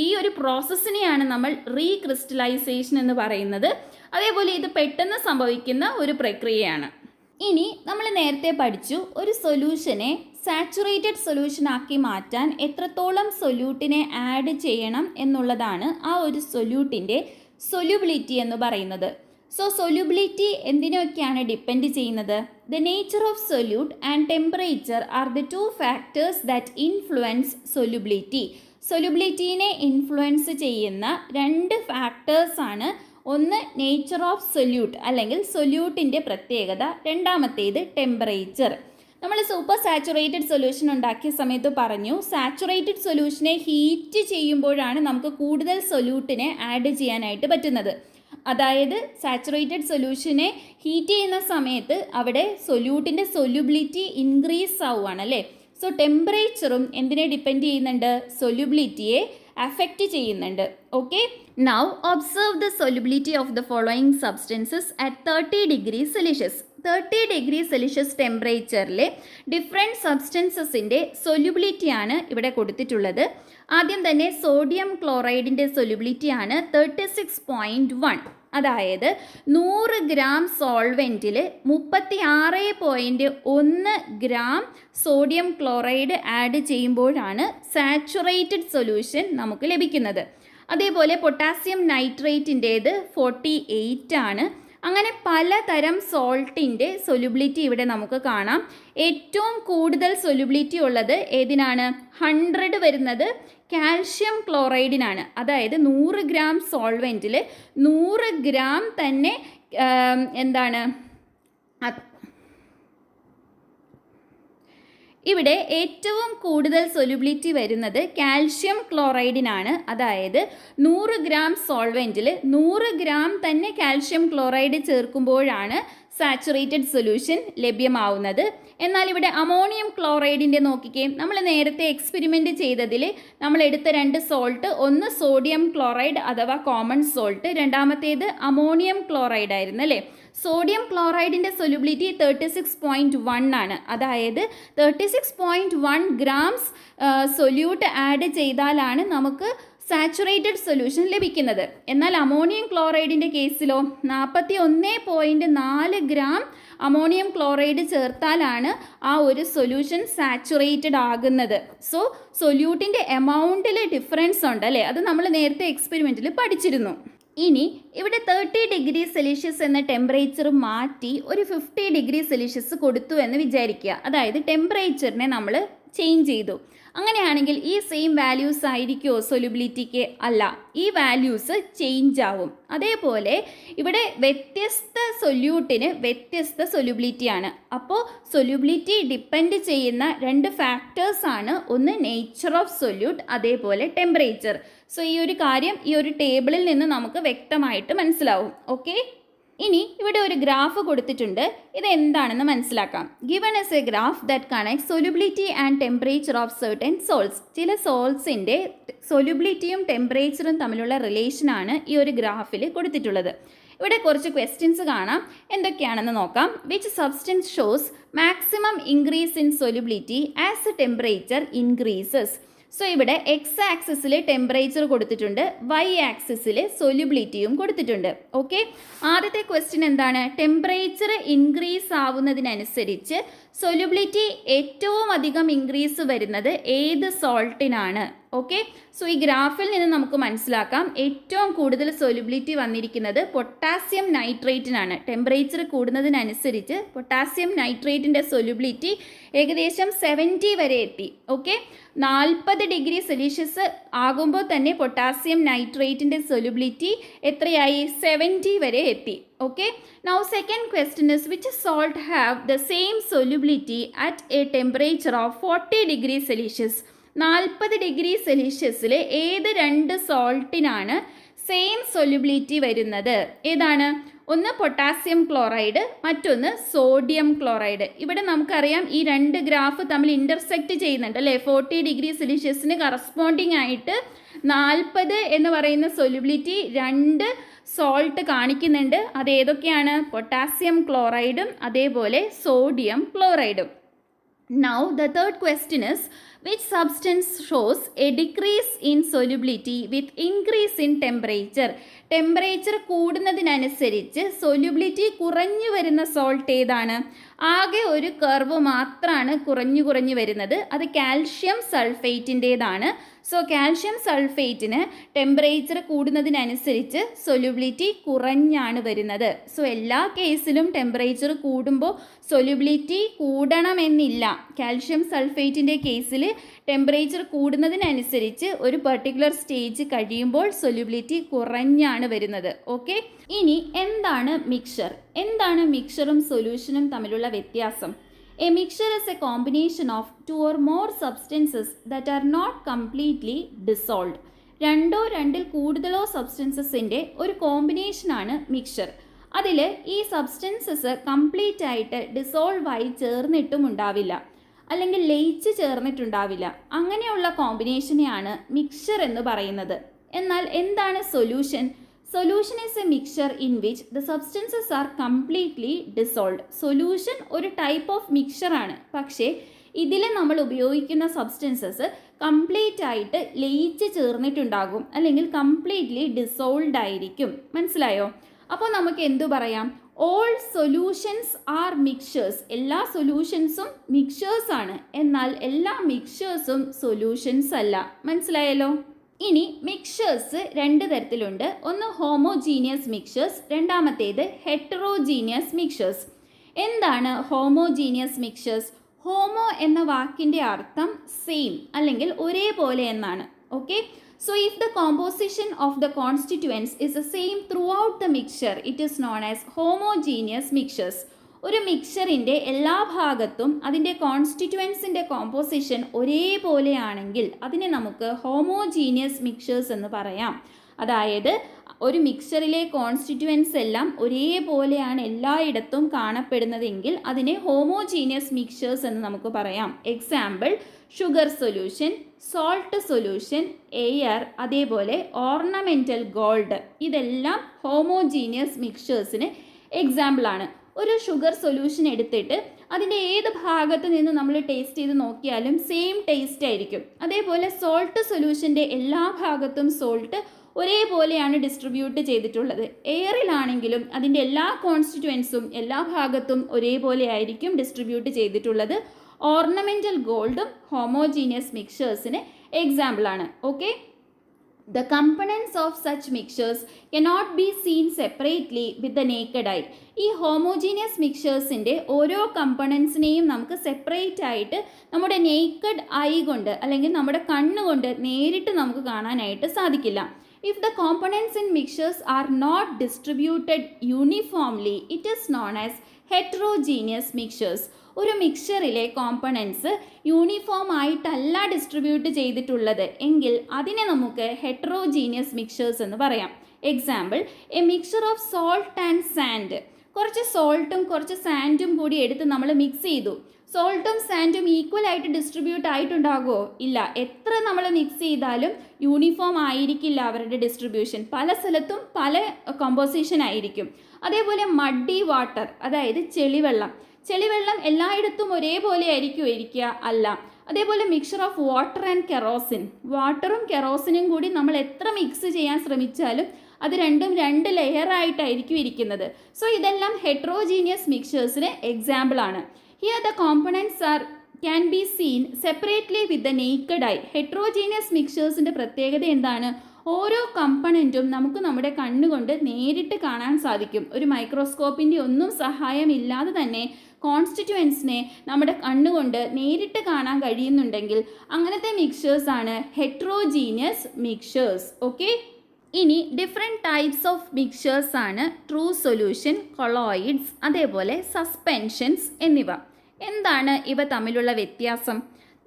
ഈ ഒരു പ്രോസസ്സിനെയാണ് നമ്മൾ റീക്രിസ്റ്റലൈസേഷൻ എന്ന് പറയുന്നത്. അതേപോലെ ഇത് പെട്ടെന്ന് സംഭവിക്കുന്ന ഒരു പ്രക്രിയയാണ്. ഇനി നമ്മൾ നേരത്തെ പഠിച്ചു ഒരു സൊല്യൂഷനെ സാച്ചുറേറ്റഡ് സൊല്യൂഷൻ ആക്കി മാറ്റാൻ എത്രത്തോളം സൊല്യൂട്ടിനെ ആഡ് ചെയ്യണം എന്നുള്ളതാണ് ആ ഒരു സൊല്യൂട്ടിൻ്റെ സൊല്യൂബിലിറ്റി എന്ന് പറയുന്നത്. സോ സൊല്യൂബിലിറ്റി എന്തിനൊക്കെയാണ് ഡിപ്പെൻഡ് ചെയ്യുന്നത്? The nature of solute and temperature are the two factors that influence solubility. സൊല്യൂബിലിറ്റീനെ ഇൻഫ്ലുവൻസ് ചെയ്യുന്ന രണ്ട് ഫാക്ടേഴ്സാണ്. ഒന്ന് നേച്ചർ ഓഫ് സൊല്യൂട്ട് അല്ലെങ്കിൽ സൊല്യൂട്ടിൻ്റെ പ്രത്യേകത, രണ്ടാമത്തേത് ടെമ്പറേച്ചർ. നമ്മൾ സൂപ്പർ സാച്ചുറേറ്റഡ് സൊല്യൂഷൻ ഉണ്ടാക്കിയ സമയത്ത് പറഞ്ഞു, സാച്ചുറേറ്റഡ് സൊല്യൂഷനെ ഹീറ്റ് ചെയ്യുമ്പോഴാണ് നമുക്ക് കൂടുതൽ സൊല്യൂട്ടിനെ ആഡ് ചെയ്യാനായിട്ട് പറ്റുന്നത്. അതായത് സാച്ചുറേറ്റഡ് സൊല്യൂഷനെ ഹീറ്റ് ചെയ്യുന്ന സമയത്ത് അവിടെ സൊല്യൂട്ടിൻ്റെ സൊല്യൂബിലിറ്റി ഇൻക്രീസ് ആവുകയാണ് അല്ലേ. സോ ടെമ്പറേച്ചറും എന്തിനെ ഡിപ്പെൻഡ് ചെയ്യുന്നുണ്ട്? സൊല്യൂബിലിറ്റിയെ അഫക്റ്റ് ചെയ്യുന്നുണ്ട്. Okay, now observe the solubility of the following substances at 30 degree Celsius. 30 degree Celsius ടെമ്പറേച്ചറിലെ ഡിഫറെൻറ്റ് സബ്സ്റ്റൻസസിൻ്റെ സൊല്യൂബിലിറ്റിയാണ് ഇവിടെ കൊടുത്തിട്ടുള്ളത്. ആദ്യം തന്നെ സോഡിയം ക്ലോറൈഡിൻ്റെ സൊല്യൂബിലിറ്റിയാണ് 36.1. അതായത് 100 ഗ്രാം സോൾവെൻറ്റിൽ 36.1 ഗ്രാം സോഡിയം ക്ലോറൈഡ് ആഡ് ചെയ്യുമ്പോഴാണ് സാച്ചുറേറ്റഡ് സൊല്യൂഷൻ നമുക്ക് ലഭിക്കുന്നത്. അതേപോലെ പൊട്ടാസ്യം നൈട്രേറ്റിൻ്റേത് 48 ആണ്. അങ്ങനെ പലതരം സോൾട്ടിൻ്റെ സൊല്യൂബിലിറ്റി ഇവിടെ നമുക്ക് കാണാം. ഏറ്റവും കൂടുതൽ സൊല്യൂബിലിറ്റി ഉള്ളത് ഏതിനാണ്? 100 വരുന്നത് കാൽഷ്യം ക്ലോറൈഡിനാണ്. അതായത് 100 ഗ്രാം സോൾവെൻറ്റിൽ 100 ഗ്രാം തന്നെ ഇവിടെ ഏറ്റവും കൂടുതൽ സൊല്യൂബിലിറ്റി വരുന്നത് കാൽഷ്യം ക്ലോറൈഡിനാണ്. അതായത് 100 ഗ്രാം സോൾവെൻറ്റിൽ 100 ഗ്രാം തന്നെ കാൽഷ്യം ക്ലോറൈഡ് ചേർക്കുമ്പോഴാണ് സാച്ചുറേറ്റഡ് സൊല്യൂഷൻ ലഭ്യമാവുന്നത്. എന്നാൽ ഇവിടെ അമോണിയം ക്ലോറൈഡിൻ്റെ നോക്കിക്കേ, നമ്മൾ നേരത്തെ എക്സ്പെരിമെൻറ്റ് ചെയ്തതിൽ നമ്മൾ എടുത്ത രണ്ട് സോൾട്ട്, ഒന്ന് സോഡിയം ക്ലോറൈഡ് അഥവാ കോമൺ സോൾട്ട്, രണ്ടാമത്തേത് അമോണിയം ക്ലോറൈഡ് ആയിരുന്നു അല്ലേ. സോഡിയം ക്ലോറൈഡിൻ്റെ സൊല്യൂബിലിറ്റി 36.1 ആണ്. അതായത് 36.1 ഗ്രാംസ് സൊല്യൂട്ട് ആഡ് ചെയ്താലാണ് നമുക്ക് സാച്ചുറേറ്റഡ് സൊല്യൂഷൻ ലഭിക്കുന്നത്. എന്നാൽ അമോണിയം ക്ലോറൈഡിൻ്റെ കേസിലോ 41.4 ഗ്രാം അമോണിയം ക്ലോറൈഡ് ചേർത്താലാണ് ആ ഒരു സൊല്യൂഷൻ സാച്ചുറേറ്റഡ് ആകുന്നത്. സോ സൊല്യൂട്ടിൻ്റെ എമൗണ്ടിൽ ഡിഫറൻസ് ഉണ്ട് അല്ലേ. അത് നമ്മൾ നേരത്തെ എക്സ്പെരിമെൻറ്റിൽ പഠിച്ചിരുന്നു. ഇനി ഇവിടെ 30 ഡിഗ്രി സെൽഷ്യസ് എന്ന ടെമ്പറേച്ചർ മാറ്റി ഒരു 50 ഡിഗ്രി സെൽഷ്യസ് കൊടുത്തു എന്ന് വിചാരിക്കുക. അതായത് ടെമ്പറേച്ചറിനെ നമ്മൾ ചേഞ്ച് ചെയ്തു. അങ്ങനെയാണെങ്കിൽ ഈ സെയിം വാല്യൂസ് ആയിരിക്കുമോ സൊല്യൂബിലിറ്റിക്ക്? അല്ല, ഈ വാല്യൂസ് ചേഞ്ച് ആവും. അതേപോലെ ഇവിടെ വ്യത്യസ്ത സൊല്യൂട്ടിന് വ്യത്യസ്ത സൊല്യൂബിലിറ്റിയാണ്. അപ്പോൾ സൊല്യൂബിലിറ്റി ഡിപ്പെൻഡ് ചെയ്യുന്ന രണ്ട് ഫാക്ടേഴ്സാണ്, ഒന്ന് നേച്ചർ ഓഫ് സൊല്യൂട്ട്, അതേപോലെ ടെമ്പറേച്ചർ. സോ ഈ ഒരു കാര്യം ഈ ഒരു ടേബിളിൽ നിന്ന് നമുക്ക് വ്യക്തമായിട്ട് മനസ്സിലാവും. ഓക്കെ, ഇനി ഇവിടെ ഒരു ഗ്രാഫ് കൊടുത്തിട്ടുണ്ട്. ഇത് എന്താണെന്ന് മനസ്സിലാക്കാം. Given S A graph that connect solubility and temperature of certain salts. ചില സോൾട്സിൻ്റെ സൊല്യൂബിലിറ്റിയും ടെമ്പറേച്ചറും തമ്മിലുള്ള റിലേഷനാണ് ഈ ഒരു ഗ്രാഫിൽ കൊടുത്തിട്ടുള്ളത്. ഇവിടെ കുറച്ച് ക്വസ്റ്റ്യൻസ് കാണാം. എന്തൊക്കെയാണെന്ന് നോക്കാം. Which substance shows maximum increase in solubility as temperature increases? So ഇവിടെ എക്സ് ആക്സിസിൽ ടെമ്പറേച്ചർ കൊടുത്തിട്ടുണ്ട്, വൈ ആക്സിസിൽ സൊല്യൂബിലിറ്റിയും കൊടുത്തിട്ടുണ്ട്. ഓക്കെ, ആദ്യത്തെ ക്വസ്റ്റ്യൻ എന്താണ്? ടെമ്പറേച്ചർ ഇൻക്രീസ് ആവുന്നതിനനുസരിച്ച് സൊല്യൂബിലിറ്റി ഏറ്റവും അധികം ഇൻക്രീസ് വരുന്നത് ഏത് സോൾട്ടിനാണ്? ഓക്കെ, സോ ഈ ഗ്രാഫിൽ നിന്ന് നമുക്ക് മനസ്സിലാക്കാം ഏറ്റവും കൂടുതൽ സൊല്യൂബിലിറ്റി വന്നിരിക്കുന്നത് പൊട്ടാസ്യം നൈട്രേറ്റിനാണ്. ടെമ്പറേച്ചർ കൂടുന്നതിനനുസരിച്ച് പൊട്ടാസ്യം നൈട്രേറ്റിൻ്റെ സൊല്യൂബിലിറ്റി ഏകദേശം 70 വരെ എത്തി. ഓക്കെ, 40 ഡിഗ്രി സെൽഷ്യസ് ആകുമ്പോൾ തന്നെ പൊട്ടാസ്യം നൈട്രേറ്റിൻ്റെ സൊല്യൂബിലിറ്റി എത്രയായി? 70 വരെ എത്തി. Okay, now second question is which salt have the same solubility at a temperature of 40 degree Celsius? 40 degree സെൽഷ്യസിൽ ഏത് രണ്ട് സോൾട്ടിനാണ് സെയിം സൊല്യൂബിലിറ്റി വരുന്നത്? ഏതാണ്? ഒന്ന് പൊട്ടാസ്യം ക്ലോറൈഡ്, മറ്റൊന്ന് സോഡിയം ക്ലോറൈഡ്. ഇവിടെ നമുക്കറിയാം ഈ രണ്ട് ഗ്രാഫ് തമ്മിൽ ഇൻ്റർസെക്റ്റ് ചെയ്യുന്നുണ്ട് അല്ലേ. 40 ഡിഗ്രി സെൽഷ്യസിന് കറസ്പോണ്ടിങ് ആയിട്ട് 40 എന്ന് പറയുന്ന സൊല്യൂബിലിറ്റി രണ്ട് സോൾട്ട് കാണിക്കുന്നുണ്ട്. അത് ഏതൊക്കെയാണ്? പൊട്ടാസ്യം ക്ലോറൈഡും അതേപോലെ sodium ക്ലോറൈഡും. Now the third question is Which substance shows a decrease in solubility with increase in temperature? Temperature കൂടുന്നതിനനുസരിച്ച് സൊല്യൂബിലിറ്റി കുറഞ്ഞു വരുന്ന സോൾട്ട് ഏതാണ്? ആകെ ഒരു കർവ് മാത്രമാണ് കുറഞ്ഞു വരുന്നത്. അത് കാൽഷ്യം സൾഫേറ്റിൻ്റേതാണ്. സോ കാൽഷ്യം സൾഫേറ്റിന് ടെമ്പറേച്ചർ കൂടുന്നതിനനുസരിച്ച് സൊല്യൂബിലിറ്റി കുറഞ്ഞാണ് വരുന്നത്. സോ എല്ലാ കേസിലും ടെമ്പറേച്ചർ കൂടുമ്പോൾ സൊല്യൂബിലിറ്റി കൂടണമെന്നില്ല. കാൽഷ്യം സൾഫേറ്റിൻ്റെ കേസിൽ ടെമ്പറേച്ചർ കൂടുന്നതിനനുസരിച്ച് ഒരു പെർട്ടിക്കുലർ സ്റ്റേജ് കഴിയുമ്പോൾ സൊല്യൂബിലിറ്റി കുറഞ്ഞാണ് വരുന്നത്. ഓക്കെ, ഇനി എന്താണ് മിക്സ്ചർ? എന്താണ് മിക്സ്ചറും സൊല്യൂഷനും തമ്മിലുള്ള വ്യത്യാസം? A mixture is a combination of two or more substances that are not completely dissolved. രണ്ടിൽ കൂടുതലോ സബ്സ്റ്റൻസസിൻ്റെ ഒരു കോമ്പിനേഷനാണ് മിക്സ്ചർ. അതിൽ ഈ സബ്സ്റ്റൻസസ് കംപ്ലീറ്റ് ആയിട്ട് ഡിസോൾവ് ആയി ചേർന്നിട്ടും ഉണ്ടാവില്ല, അല്ലെങ്കിൽ ലയിച്ച് ചേർന്നിട്ടുണ്ടാവില്ല. അങ്ങനെയുള്ള കോമ്പിനേഷനെയാണ് മിക്സ്ചർ എന്ന് പറയുന്നത്. എന്നാൽ എന്താണ് solution? Solution is a mixture in which the substances are completely dissolved. Solution ഒരു ടൈപ്പ് ഓഫ് മിക്സ്ചർ ആണ്, പക്ഷേ ഇതിൽ നമ്മൾ ഉപയോഗിക്കുന്ന സബ്സ്റ്റൻസസ് കംപ്ലീറ്റ് ആയിട്ട് ലയിച്ച് ചേർന്നിട്ടുണ്ടാകും, അല്ലെങ്കിൽ കംപ്ലീറ്റ്ലി ഡിസോൾവ്ഡ് ആയിരിക്കും. മനസ്സിലായോ? അപ്പോൾ നമുക്ക് എന്തു പറയാം? All solutions are mixtures. എല്ലാ സൊല്യൂഷൻസും മിക്സ്ചേഴ്സ് ആണ്, എന്നാൽ എല്ലാ മിക്സ്ചേഴ്സും സൊല്യൂഷൻസ് അല്ല. മനസ്സിലായല്ലോ? ഇനി മിക്സ്ചേഴ്സ് രണ്ട് തരത്തിലുണ്ട്. ഒന്ന് ഹോമോജീനിയസ് മിക്സ്ചേഴ്സ്, രണ്ടാമത്തേത് ഹെറ്ററോജീനിയസ് മിക്സ്ചേഴ്സ്. എന്താണ് ഹോമോജീനിയസ് മിക്സ്ചേഴ്സ്? ഹോമോ എന്ന വാക്കിൻ്റെ അർത്ഥം സെയിം അല്ലെങ്കിൽ ഒരേപോലെ എന്നാണ്. Okay, so if the composition of the constituents is the same through out the mixture, it is known as homogeneous mixtures. ഒരു മിക്സ്ചറിൻ്റെ എല്ലാ ഭാഗത്തും അതിൻ്റെ കോൺസ്റ്റിറ്റ്യുവൻസിൻ്റെ കോമ്പോസിഷൻ ഒരേപോലെയാണെങ്കിൽ അതിനെ നമുക്ക് ഹോമോജീനിയസ് മിക്സ്ചേഴ്സ് എന്ന് പറയാം. അതായത് ഒരു മിക്സ്ചറിലെ കോൺസ്റ്റിറ്റ്യുവൻസ് എല്ലാം ഒരേപോലെയാണ് എല്ലായിടത്തും കാണപ്പെടുന്നതെങ്കിൽ അതിനെ ഹോമോജീനിയസ് മിക്സ്ചേഴ്സ് എന്ന് നമുക്ക് പറയാം. Example: sugar solution, salt solution, air, അതേപോലെ ഓർണമെൻ്റൽ ഗോൾഡ്. ഇതെല്ലാം ഹോമോജീനിയസ് മിക്സ്ചേഴ്സിന് എക്സാമ്പിളാണ്. ഒരു ഷുഗർ സൊല്യൂഷൻ എടുത്തിട്ട് അതിൻ്റെ ഏത് ഭാഗത്ത് നിന്ന് നമ്മൾ ടേസ്റ്റ് ചെയ്ത് നോക്കിയാലും സെയിം ടേസ്റ്റ് ആയിരിക്കും. അതേപോലെ സോൾട്ട് സൊല്യൂഷൻ്റെ എല്ലാ ഭാഗത്തും സോൾട്ട് ഒരേപോലെയാണ് ഡിസ്ട്രിബ്യൂട്ട് ചെയ്തിട്ടുള്ളത്. എയറിലാണെങ്കിലും അതിൻ്റെ എല്ലാ കോൺസ്റ്റിറ്റ്യുവൻസും എല്ലാ ഭാഗത്തും ഒരേപോലെ ആയിരിക്കും ഡിസ്ട്രിബ്യൂട്ട് ചെയ്തിട്ടുള്ളത്. ഓർണമെൻ്റൽ ഗോൾഡും ഹോമോജീനിയസ് മിക്സ്ചേഴ്സിന് എക്സാമ്പിളാണ്. Okay, the components of such mixtures cannot be seen separately with the naked eye. ഈ ഹോമോജീനിയസ് മിക്സ്ചേഴ്സിൻ്റെ ഓരോ കമ്പണൻസിനെയും നമുക്ക് സെപ്പറേറ്റ് ആയിട്ട് നമ്മുടെ നേക്കഡ് ഐ കൊണ്ട് അല്ലെങ്കിൽ നമ്മുടെ കണ്ണുകൊണ്ട് നേരിട്ട് നമുക്ക് കാണാനായിട്ട് സാധിക്കില്ല. If the components in mixtures are not distributed uniformly, it is known as heterogeneous mixtures. ഒരു മിക്സ്ചറിലെ കോമ്പണൻസ് യൂണിഫോം ആയിട്ടല്ല ഡിസ്ട്രിബ്യൂട്ട് ചെയ്തിട്ടുള്ളത് എങ്കിൽ അതിനെ നമുക്ക് ഹെറ്ററോജീനിയസ് മിക്സ്ചേഴ്സ് എന്ന് പറയാം. Example: A mixture of salt and sand. കുറച്ച് സോൾട്ടും കുറച്ച് സാൻഡും കൂടി എടുത്ത് നമ്മൾ മിക്സ് ചെയ്തു. സോൾട്ടും സാൻഡും ഈക്വൽ ആയിട്ട് ഡിസ്ട്രിബ്യൂട്ട് ആയിട്ടുണ്ടാകുമോ? ഇല്ല. എത്ര നമ്മൾ മിക്സ് ചെയ്താലും യൂണിഫോം ആയിരിക്കില്ല അവരുടെ ഡിസ്ട്രിബ്യൂഷൻ. പല സ്ഥലത്തും പല കോമ്പോസിഷൻ ആയിരിക്കും. അതേപോലെ മഡി വാട്ടർ, അതായത് ചെളിവെള്ളം എല്ലായിടത്തും ഒരേപോലെ ആയിരിക്കും ഇരിക്കുക? അല്ല. അതേപോലെ mixture of water and kerosene. വാട്ടറും കെറോസിനും കൂടി നമ്മൾ എത്ര മിക്സ് ചെയ്യാൻ ശ്രമിച്ചാലും അത് രണ്ടും രണ്ട് ലെയറായിട്ടായിരിക്കും ഇരിക്കുന്നത്. സോ ഇതെല്ലാം ഹെറ്ററോജീനിയസ് മിക്സ്ചേഴ്സിന് എക്സാമ്പിളാണ്. Here the components can be seen separately with the naked eye. Heterogeneous മിക്സ്ചേഴ്സിൻ്റെ പ്രത്യേകത എന്താണ്? ഓരോ കമ്പണൻറ്റും നമുക്ക് നമ്മുടെ കണ്ണുകൊണ്ട് നേരിട്ട് കാണാൻ സാധിക്കും. ഒരു മൈക്രോസ്കോപ്പിൻ്റെ ഒന്നും സഹായമില്ലാതെ തന്നെ കോൺസ്റ്റിറ്റ്യുവൻസിനെ നമ്മുടെ കണ്ണുകൊണ്ട് നേരിട്ട് കാണാൻ കഴിയുന്നുണ്ടെങ്കിൽ അങ്ങനത്തെ മിക്സ്ചേഴ്സാണ് ഹെറ്ററോജീനിയസ് മിക്സ്ചേഴ്സ്. ഓക്കെ, ഇനി ഡിഫറെൻറ്റ് ടൈപ്സ് ഓഫ് മിക്സ്ചേഴ്സ് ആണ് ട്രൂ സൊല്യൂഷൻ, കൊളോയിഡ്സ്, അതേപോലെ സസ്പെൻഷൻസ് എന്നിവ. എന്താണ് ഇവ തമ്മിലുള്ള വ്യത്യാസം?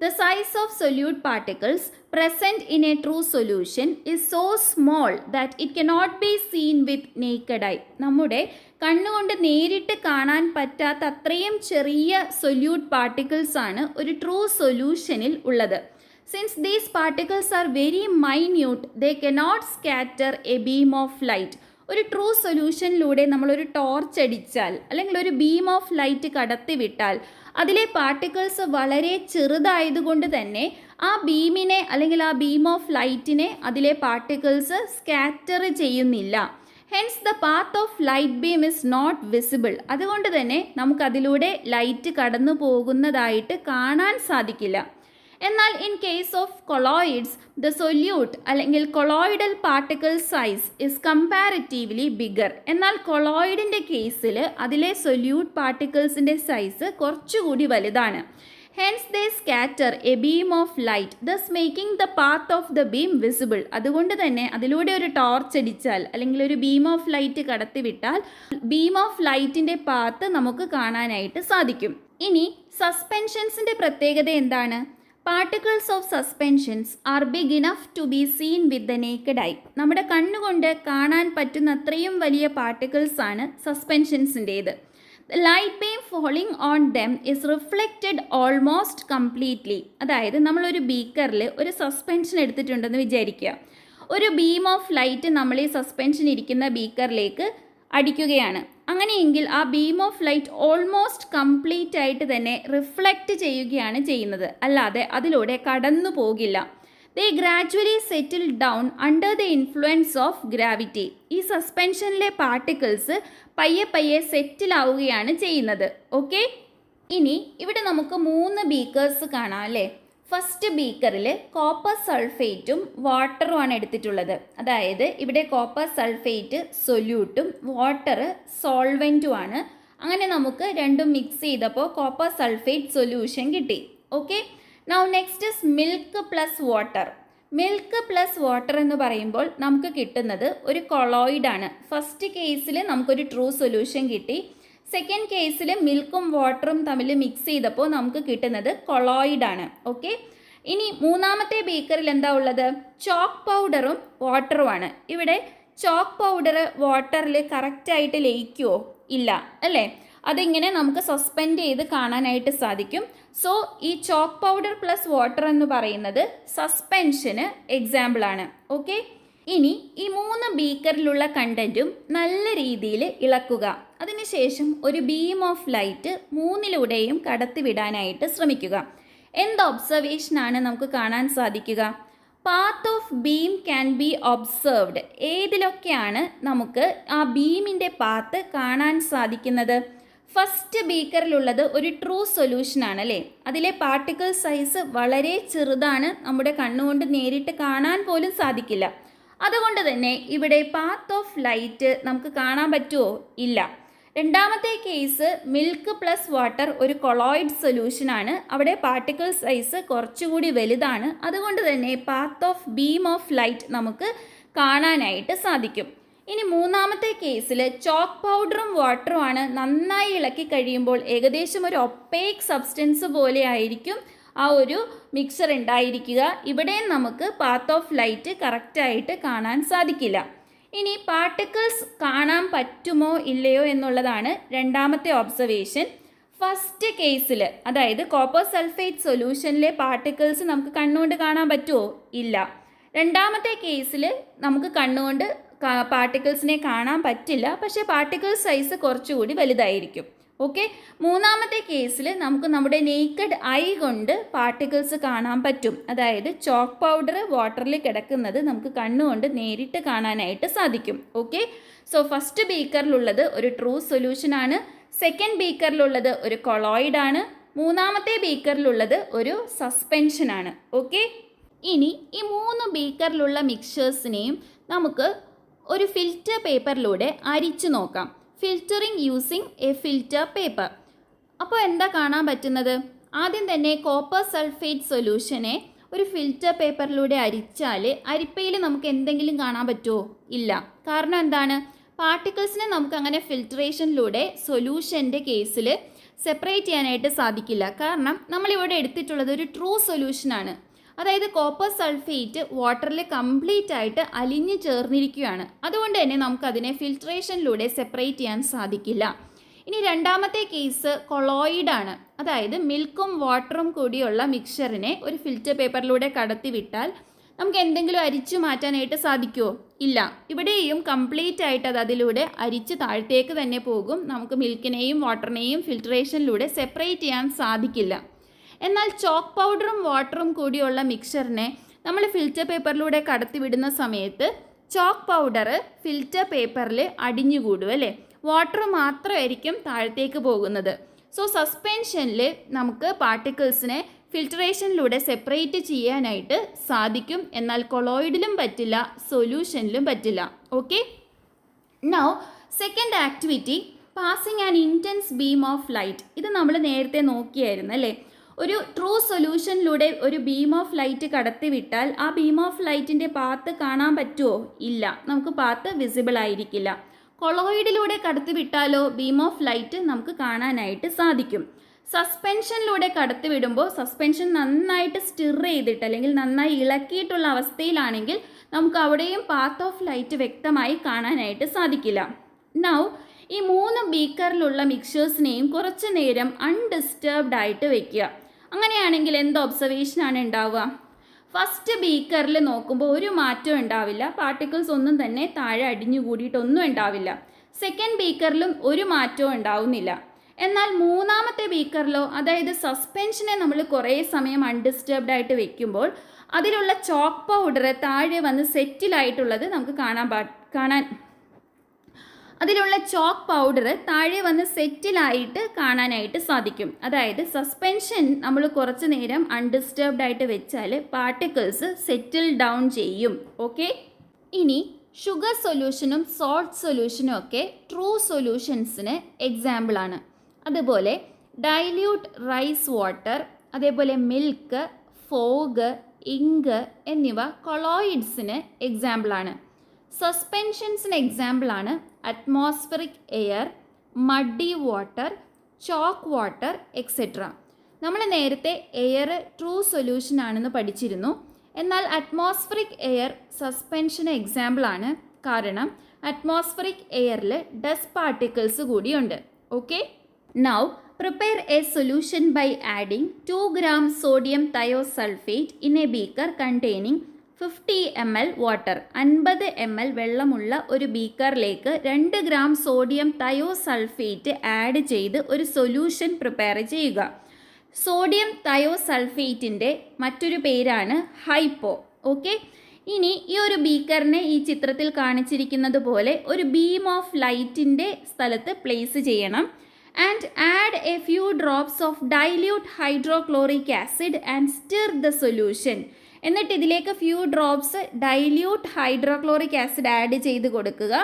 The size of solute particles present in a true solution is so small that it cannot be seen with naked eye. നമ്മുടെ കണ്ണുകൊണ്ട് നേരിട്ട് കാണാൻ പറ്റാത്ത അത്രയും ചെറിയ സൊല്യൂട്ട് പാർട്ടിക്കിൾസ് ആണ് ഒരു ട്രൂ സൊല്യൂഷനിൽ ഉള്ളത്. Since these particles are very minute, they cannot scatter a beam of light. ഒരു ട്രൂ സൊല്യൂഷനിലൂടെ നമ്മളൊരു ടോർച്ച് അടിച്ചാൽ അല്ലെങ്കിൽ ഒരു ബീം ഓഫ് ലൈറ്റ് കടത്തി വിട്ടാൽ അതിലെ പാർട്ടിക്കിൾസ് വളരെ ചെറുതായതുകൊണ്ട് തന്നെ ആ ബീമിനെ അല്ലെങ്കിൽ ആ ബീം ഓഫ് ലൈറ്റിനെ അതിലെ പാർട്ടിക്കിൾസ് സ്കാറ്റർ ചെയ്യുന്നില്ല. Hence the path of light beam is not visible. അതുകൊണ്ട് തന്നെ നമുക്കതിലൂടെ ലൈറ്റ് കടന്നു പോകുന്നതായിട്ട് കാണാൻ സാധിക്കില്ല. എന്നാൽ in case of colloids the solute അല്ലെങ്കിൽ colloidal particle size is comparatively bigger. എന്നാൽ കൊളോയിഡിൻ്റെ കേസിൽ അതിലെ സൊല്യൂട്ട് പാർട്ടിക്കിൾസിൻ്റെ സൈസ് കുറച്ചുകൂടി വലുതാണ്. Hence they scatter a beam of light thus making the path of the beam visible. അതുകൊണ്ട് തന്നെ അതിലൂടെ ഒരു ടോർച്ച് അടിച്ചാൽ അല്ലെങ്കിൽ ഒരു ബീം ഓഫ് ലൈറ്റ് കടത്തിവിട്ടാൽ ബീം ഓഫ് ലൈറ്റിൻ്റെ പാത്ത് നമുക്ക് കാണാനായിട്ട് സാധിക്കും. ഇനി സസ്പെൻഷൻസിൻ്റെ പ്രത്യേകത എന്താണ്? Particles of suspensions are big enough to be seen with the naked eye. നമ്മുടെ കണ്ണുകൊണ്ട് കാണാൻ പറ്റുന്ന അത്രയും വലിയ പാർട്ടിക്കിൾസ് ആണ് സസ്പെൻഷൻസിൻ്റേത്. The light beam falling on them is reflected almost completely. അതായത് നമ്മളൊരു ബീക്കറിൽ ഒരു സസ്പെൻഷൻ എടുത്തിട്ടുണ്ടെന്ന് വിചാരിക്കുക. ഒരു ബീം ഓഫ് ലൈറ്റ് നമ്മൾ ഈ സസ്പെൻഷൻ ഇരിക്കുന്ന ബീക്കറിലേക്ക് അടിക്കുകയാണ്. അങ്ങനെയെങ്കിൽ ആ beam of light almost complete ആയിട്ട് തന്നെ റിഫ്ലക്റ്റ് ചെയ്യുകയാണ് ചെയ്യുന്നത്, അല്ലാതെ അതിലൂടെ കടന്നു പോകില്ല. They gradually settle down under the influence of gravity. ഈ സസ്പെൻഷനിലെ പാർട്ടിക്കിൾസ് പയ്യെ പയ്യെ സെറ്റിലാവുകയാണ് ചെയ്യുന്നത്. ഓക്കെ, ഇനി ഇവിടെ നമുക്ക് 3 ബീക്കേഴ്സ് കാണാം അല്ലേ. ഫസ്റ്റ് ബീക്കറിൽ കോപ്പർ സൾഫേറ്റും വാട്ടറുമാണ് എടുത്തിട്ടുള്ളത്. അതായത് ഇവിടെ കോപ്പർ സൾഫേറ്റ് സൊല്യൂട്ടും വാട്ടർ സോൾവെൻറ്റുമാണ്. അങ്ങനെ നമുക്ക് രണ്ടും മിക്സ് ചെയ്തപ്പോൾ കോപ്പർ സൾഫേറ്റ് സൊല്യൂഷൻ കിട്ടി. Okay, now next is milk plus water. Milk plus water എന്ന് പറയുമ്പോൾ നമുക്ക് കിട്ടുന്നത് ഒരു കൊളോയിഡാണ്. ഫസ്റ്റ് കേസിൽ നമുക്കൊരു ട്രൂ സൊല്യൂഷൻ കിട്ടി. സെക്കൻഡ് കേസിൽ മിൽക്കും വാട്ടറും തമ്മിൽ മിക്സ് ചെയ്തപ്പോൾ നമുക്ക് കിട്ടുന്നത് കൊളോയിഡാണ്. ഓക്കെ, ഇനി മൂന്നാമത്തെ ബീക്കറിൽ എന്താ ഉള്ളത്? ചോക്ക് പൗഡറും വാട്ടറുമാണ്. ഇവിടെ ചോക്ക് പൗഡർ വാട്ടറിൽ കറക്റ്റായിട്ട് ലയിക്കുമോ? ഇല്ല അല്ലേ. അതിങ്ങനെ നമുക്ക് സസ്പെൻഡ് ചെയ്ത് കാണാനായിട്ട് സാധിക്കും. സോ ഈ ചോക്ക് പൗഡർ പ്ലസ് വാട്ടർ എന്ന് പറയുന്നത് സസ്പെൻഷന് എക്സാമ്പിളാണ്. ഓക്കെ, ഇനി ഈ 3 ബീക്കറിലുള്ള കണ്ടൻറ്റും നല്ല രീതിയിൽ ഇളക്കുക. അതിനുശേഷം ഒരു ബീം ഓഫ് ലൈറ്റ് 3ലൂടെയും കടത്തിവിടാനായിട്ട് ശ്രമിക്കുക. എന്ത് ഒബ്സർവേഷനാണ് നമുക്ക് കാണാൻ സാധിക്കുക? Path of beam can be observed. ഏതിലൊക്കെയാണ് നമുക്ക് ആ ബീമിൻ്റെ പാത്ത് കാണാൻ സാധിക്കുന്നത്? ഫസ്റ്റ് ബീക്കറിലുള്ളത് ഒരു ട്രൂ സൊല്യൂഷനാണ് അല്ലേ. അതിലെ പാർട്ടിക്കിൾ സൈസ് വളരെ ചെറുതാണ്, നമ്മുടെ കണ്ണുകൊണ്ട് നേരിട്ട് കാണാൻ പോലും സാധിക്കില്ല. അതുകൊണ്ട് തന്നെ ഇവിടെ പാത്ത് ഓഫ് ലൈറ്റ് നമുക്ക് കാണാൻ പറ്റുമോ? ഇല്ല. രണ്ടാമത്തെ കേസ് മിൽക്ക് പ്ലസ് വാട്ടർ ഒരു കൊളോയിഡ് സൊല്യൂഷനാണ്. അവിടെ പാർട്ടിക്കിൾ സൈസ് കുറച്ചുകൂടി വലുതാണ്. അതുകൊണ്ട് തന്നെ path of beam of light നമുക്ക് കാണാനായിട്ട് സാധിക്കും. ഇനി മൂന്നാമത്തെ കേസിൽ ചോക്ക് പൗഡറും വാട്ടറുമാണ്. നന്നായി ഇളക്കി കഴിയുമ്പോൾ ഏകദേശം ഒരു ഒപ്പേക്ക് സബ്സ്റ്റൻസ് പോലെ ആയിരിക്കും ആ ഒരു മിക്സർ ഉണ്ടായിരിക്കുക. ഇവിടെയും നമുക്ക് പാത്ത് ഓഫ് ലൈറ്റ് കറക്റ്റായിട്ട് കാണാൻ സാധിക്കില്ല. ഇനി പാർട്ടിക്കിൾസ് കാണാൻ പറ്റുമോ ഇല്ലയോ എന്നുള്ളതാണ് രണ്ടാമത്തെ ഒബ്സർവേഷൻ. ഫസ്റ്റ് കേസിൽ അതായത് കോപ്പർ സൾഫേറ്റ് സൊല്യൂഷനിലെ പാർട്ടിക്കിൾസ് നമുക്ക് കണ്ണുകൊണ്ട് കാണാൻ പറ്റുമോ? ഇല്ല. രണ്ടാമത്തെ കേസിൽ നമുക്ക് കണ്ണുകൊണ്ട് പാർട്ടിക്കിൾസിനെ കാണാൻ പറ്റില്ല, പക്ഷേ പാർട്ടിക്കിൾ സൈസ് കുറച്ചുകൂടി വലുതായിരിക്കും. ഓക്കെ, മൂന്നാമത്തെ കേസിൽ നമുക്ക് നമ്മുടെ നേക്കഡ് ഐ കൊണ്ട് പാർട്ടിക്കിൾസ് കാണാൻ പറ്റും. അതായത് ചോക്ക് പൗഡർ വാട്ടറിൽ കിടക്കുന്നത് നമുക്ക് കണ്ണുകൊണ്ട് നേരിട്ട് കാണാനായിട്ട് സാധിക്കും. ഓക്കെ, സോ ഫസ്റ്റ് ബീക്കറിലുള്ളത് ഒരു ട്രൂ സൊല്യൂഷനാണ്. സെക്കൻഡ് ബീക്കറിലുള്ളത് ഒരു കൊളോയിഡാണ്. മൂന്നാമത്തെ ബീക്കറിലുള്ളത് ഒരു സസ്പെൻഷനാണ്. ഓക്കെ, ഇനി ഈ 3 ബീക്കറിലുള്ള മിക്സ്ചേഴ്സിനെയും നമുക്ക് ഒരു ഫിൽറ്റർ പേപ്പറിലൂടെ അരിച്ചു നോക്കാം. Filtering using A filter paper. അപ്പോൾ എന്താ കാണാൻ പറ്റുന്നത്? ആദ്യം തന്നെ കോപ്പർ സൾഫേറ്റ് സൊല്യൂഷനെ ഒരു ഫിൽറ്റർ പേപ്പറിലൂടെ അരിച്ചാൽ അരിപ്പയിൽ നമുക്ക് എന്തെങ്കിലും കാണാൻ പറ്റുമോ? ഇല്ല. കാരണം എന്താണ്? പാർട്ടിക്കിൾസിനെ നമുക്ക് അങ്ങനെ ഫിൽട്രേഷനിലൂടെ സൊല്യൂഷൻ്റെ കേസിൽ സെപ്പറേറ്റ് ചെയ്യാനായിട്ട് സാധിക്കില്ല. കാരണം നമ്മളിവിടെ എടുത്തിട്ടുള്ളത് ഒരു ട്രൂ സൊല്യൂഷനാണ്. അതായത് കോപ്പർ സൾഫേറ്റ് വാട്ടറിൽ കംപ്ലീറ്റ് ആയിട്ട് അലിഞ്ഞു ചേർന്നിരിക്കുകയാണ്. അതുകൊണ്ട് തന്നെ നമുക്കതിനെ ഫിൽട്രേഷനിലൂടെ സെപ്പറേറ്റ് ചെയ്യാൻ സാധിക്കില്ല. ഇനി രണ്ടാമത്തെ കേസ് കൊളോയിഡാണ്. അതായത് മിൽക്കും വാട്ടറും കൂടിയുള്ള മിക്സ്ചറിനെ ഒരു ഫിൽറ്റർ പേപ്പറിലൂടെ കടത്തിവിട്ടാൽ നമുക്ക് എന്തെങ്കിലും അരിച്ചു മാറ്റാനായിട്ട് സാധിക്കുമോ? ഇല്ല. ഇവിടെയും കംപ്ലീറ്റ് ആയിട്ട് അത് അതിലൂടെ അരിച്ച് താഴത്തേക്ക് തന്നെ പോകും. നമുക്ക് മിൽക്കിനെയും വാട്ടറിനെയും ഫിൽട്രേഷനിലൂടെ സെപ്പറേറ്റ് ചെയ്യാൻ സാധിക്കില്ല. എന്നാൽ ചോക്ക് പൗഡറും വാട്ടറും കൂടിയുള്ള മിക്സറിനെ നമ്മൾ ഫിൽറ്റർ പേപ്പറിലൂടെ കടത്തിവിടുന്ന സമയത്ത് ചോക്ക് പൗഡർ ഫിൽറ്റർ പേപ്പറിൽ അടിഞ്ഞുകൂടും അല്ലേ? വാട്ടർ മാത്രമായിരിക്കും താഴത്തേക്ക് പോകുന്നത്. സോ സസ്പെൻഷനിൽ നമുക്ക് പാർട്ടിക്കിൾസിനെ ഫിൽട്രേഷനിലൂടെ സെപ്പറേറ്റ് ചെയ്യാനായിട്ട് സാധിക്കും. എന്നാൽ കൊളോയിഡിലും പറ്റില്ല, സൊല്യൂഷനിലും പറ്റില്ല. Okay, now second activity, passing an intense beam of light. ഇത് നമ്മൾ നേരത്തെ നോക്കിയായിരുന്നു അല്ലേ? ഒരു ട്രൂ സൊല്യൂഷനിലൂടെ ഒരു ബീം ഓഫ് ലൈറ്റ് കടത്തി വിട്ടാൽ ആ ബീം ഓഫ് ലൈറ്റിൻ്റെ പാത്ത് കാണാൻ പറ്റുമോ? ഇല്ല, നമുക്ക് പാത്ത് വിസിബിൾ ആയിരിക്കില്ല. കൊളോയിഡിലൂടെ കടത്തി വിട്ടാലോ ബീം ഓഫ് ലൈറ്റ് നമുക്ക് കാണാനായിട്ട് സാധിക്കും. സസ്പെൻഷനിലൂടെ കടത്തി വിടുമ്പോൾ സസ്പെൻഷൻ നന്നായിട്ട് സ്റ്റിർ ചെയ്തിട്ട് അല്ലെങ്കിൽ നന്നായി ഇളക്കിയിട്ടുള്ള അവസ്ഥയിലാണെങ്കിൽ നമുക്ക് അവിടെയും പാത്ത് ഓഫ് ലൈറ്റ് വ്യക്തമായി കാണാനായിട്ട് സാധിക്കില്ല. നൗ ഈ 3 ബീക്കറിലുള്ള മിക്സേഴ്സിനെയും കുറച്ച് നേരം അൺഡിസ്റ്റർബ്ഡ് ആയിട്ട് വെക്കുക. അങ്ങനെയാണെങ്കിൽ എന്ത് ഒബ്സർവേഷനാണ് ഉണ്ടാവുക? ഫസ്റ്റ് ബീക്കറിൽ നോക്കുമ്പോൾ ഒരു മാറ്റവും ഉണ്ടാവില്ല, പാർട്ടിക്കിൾസ് ഒന്നും തന്നെ താഴെ അടിഞ്ഞു കൂടിയിട്ടൊന്നും ഉണ്ടാവില്ല. സെക്കൻഡ് ബീക്കറിലും ഒരു മാറ്റവും ഉണ്ടാവുന്നില്ല. എന്നാൽ മൂന്നാമത്തെ ബീക്കറിലോ, അതായത് സസ്പെൻഷനെ നമ്മൾ കുറേ സമയം അൺഡിസ്റ്റർബ്ഡ് ആയിട്ട് വെക്കുമ്പോൾ അതിലുള്ള ചോക്ക് പൗഡർ താഴെ വന്ന് സെറ്റിലായിട്ടുള്ളത് നമുക്ക് അതിലുള്ള ചോക്ക് പൗഡർ താഴെ വന്ന് സെറ്റിലായിട്ട് കാണാനായിട്ട് സാധിക്കും. അതായത് സസ്പെൻഷൻ നമ്മൾ കുറച്ച് നേരം അൺഡിസ്റ്റർബ്ഡ് ആയിട്ട് വെച്ചാൽ പാർട്ടിക്കിൾസ് സെറ്റിൽ ഡൗൺ ചെയ്യും. ഓക്കെ, ഇനി ഷുഗർ സൊല്യൂഷനും സോൾട്ട് സൊല്യൂഷനും ഒക്കെ ട്രൂ സൊല്യൂഷൻസിന് എക്സാമ്പിളാണ്. അതുപോലെ ഡൈല്യൂട്ട് റൈസ് വാട്ടർ, അതേപോലെ മിൽക്ക്, ഫോഗ്, ഇങ്ക് എന്നിവ കൊളോയിഡ്സിന് എക്സാമ്പിളാണ്. സസ്പെൻഷൻസിന് എക്സാമ്പിളാണ് അറ്റ്മോസ്ഫിറിക് എയർ, മഡി വാട്ടർ, ചോക്ക് വാട്ടർ എക്സെട്ര. നമ്മൾ നേരത്തെ എയർ ട്രൂ സൊല്യൂഷൻ ആണെന്ന് പഠിച്ചിരുന്നു. എന്നാൽ അറ്റ്മോസ്ഫിറിക് എയർ സസ്പെൻഷന് എക്സാമ്പിളാണ്. കാരണം അറ്റ്മോസ്ഫിറിക് എയറിൽ ഡസ്റ്റ് പാർട്ടിക്കിൾസ് കൂടിയുണ്ട്. Okay, now prepare a solution by adding 2 gram sodium thiosulfate in a beaker containing 50 ml water. 50 ml വെള്ളമുള്ള ഒരു ബീക്കറിലേക്ക് 2 ഗ്രാം സോഡിയം തയോസൾഫേറ്റ് ആഡ് ചെയ്ത് ഒരു സൊല്യൂഷൻ പ്രിപ്പയർ ചെയ്യുക. സോഡിയം തയോസൾഫേറ്റിൻ്റെ മറ്റൊരു പേരാണ് ഹൈപ്പോ. ഓക്കെ, ഇനി ഈ ഒരു ബീക്കറിനെ ഈ ചിത്രത്തിൽ കാണിച്ചിരിക്കുന്നത് പോലെ ഒരു ബീം ഓഫ് ലൈറ്റിൻ്റെ സ്ഥലത്ത് പ്ലേസ് ചെയ്യണം. And add A few drops of dilute hydrochloric acid and stir the solution. എന്നിട്ട് ഇതിലേക്ക് few drops dilute hydrochloric acid add ചെയ്ത് കൊടുക്കുക.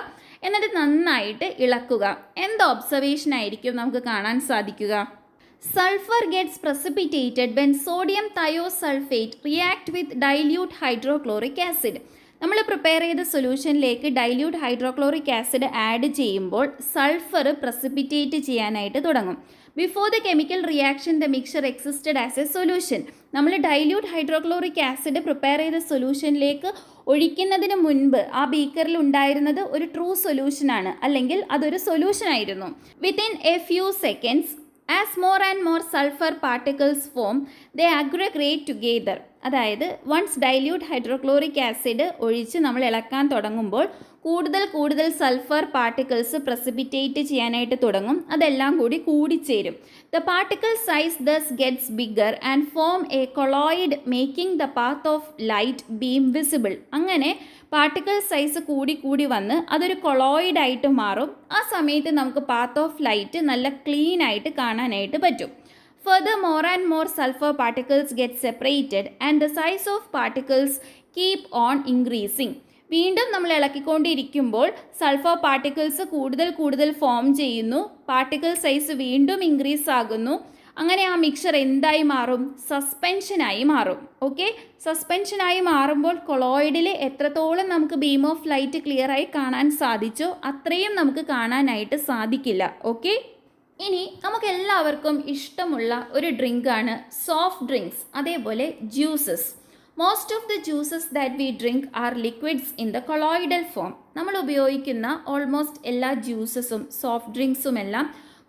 എന്നിട്ട് നന്നായിട്ട് ഇളക്കുക. എന്ത് ഒബ്സർവേഷൻ ആയിരിക്കും നമുക്ക് കാണാൻ സാധിക്കുക? Sulphur gets precipitated when sodium thiosulphate react with dilute hydrochloric acid. നമ്മൾ പ്രിപ്പയർ ചെയ്ത സൊല്യൂഷനിലേക്ക് ഡൈല്യൂട്ട് ഹൈഡ്രോക്ലോറിക് ആസിഡ് ആഡ് ചെയ്യുമ്പോൾ സൾഫർ പ്രസിപ്പിറ്റേറ്റ് ചെയ്യാനായിട്ട് തുടങ്ങും. Before the chemical reaction the mixer existed as A solution. നമ്മൾ ഡൈല്യൂട്ട് ഹൈഡ്രോക്ലോറിക് ആസിഡ് പ്രിപ്പയർ ചെയ്ത സൊല്യൂഷനിലേക്ക് ഒഴിക്കുന്നതിന് മുൻപ് ആ ബീക്കറിൽ ഉണ്ടായിരുന്നത് ഒരു ട്രൂ സൊല്യൂഷനാണ്, അല്ലെങ്കിൽ അതൊരു സൊല്യൂഷനായിരുന്നു. Within a few seconds as more and more sulphur particles form they aggregate together. അതായത് വൺസ് ഡൈല്യൂട്ട് ഹൈഡ്രോക്ലോറിക് ആസിഡ് ഒഴിച്ച് നമ്മൾ ഇളക്കാൻ തുടങ്ങുമ്പോൾ കൂടുതൽ സൾഫർ പാർട്ടിക്കിൾസ് പ്രസിപ്പിറ്റേറ്റ് ചെയ്യാനായിട്ട് തുടങ്ങും. അതെല്ലാം കൂടിച്ചേരും. The particle size thus gets bigger and form a colloid making the path of light beam visible. അങ്ങനെ പാർട്ടിക്കിൾ സൈസ് കൂടി വന്ന് അതൊരു കൊളോയിഡായിട്ട് മാറും. ആ സമയത്ത് നമുക്ക് പാത്ത് ഓഫ് ലൈറ്റ് നല്ല ക്ലീൻ ആയിട്ട് കാണാനായിട്ട് പറ്റും. Further, more and more sulfur particles get separated and the size of particles keep on increasing. വീണ്ടും നമ്മൾ ഇളക്കിക്കൊണ്ടിരിക്കുമ്പോൾ സൾഫർ പാർട്ടിക്കിൾസ് കൂടുതൽ ഫോം ചെയ്യുന്നു. പാർട്ടിക്കിൾ സൈസ് വീണ്ടും ഇൻക്രീസ് ആകുന്നു. അങ്ങനെ ആ മിക്സർ എന്തായി മാറും? സസ്പെൻഷനായി മാറും. ഓക്കെ, സസ്പെൻഷനായി മാറുമ്പോൾ കൊളോയിഡിൽ എത്രത്തോളം നമുക്ക് ബീം ഓഫ് ലൈറ്റ് ക്ലിയർ ആയി കാണാൻ സാധിച്ചോ അത്രയും നമുക്ക് കാണാനായിട്ട് സാധിക്കില്ല. ഓക്കെ, ഇനി നമുക്ക് എല്ലാവർക്കും ഇഷ്ടമുള്ള ഒരു ഡ്രിങ്കാണ് സോഫ്റ്റ് ഡ്രിങ്ക്സ്, അതേപോലെ juices. Most of the juices that we drink are liquids in the colloidal form. നമ്മൾ ഉപയോഗിക്കുന്ന ഓൾമോസ്റ്റ് എല്ലാ ജ്യൂസസും സോഫ്റ്റ് ഡ്രിങ്ക്സും എല്ലാം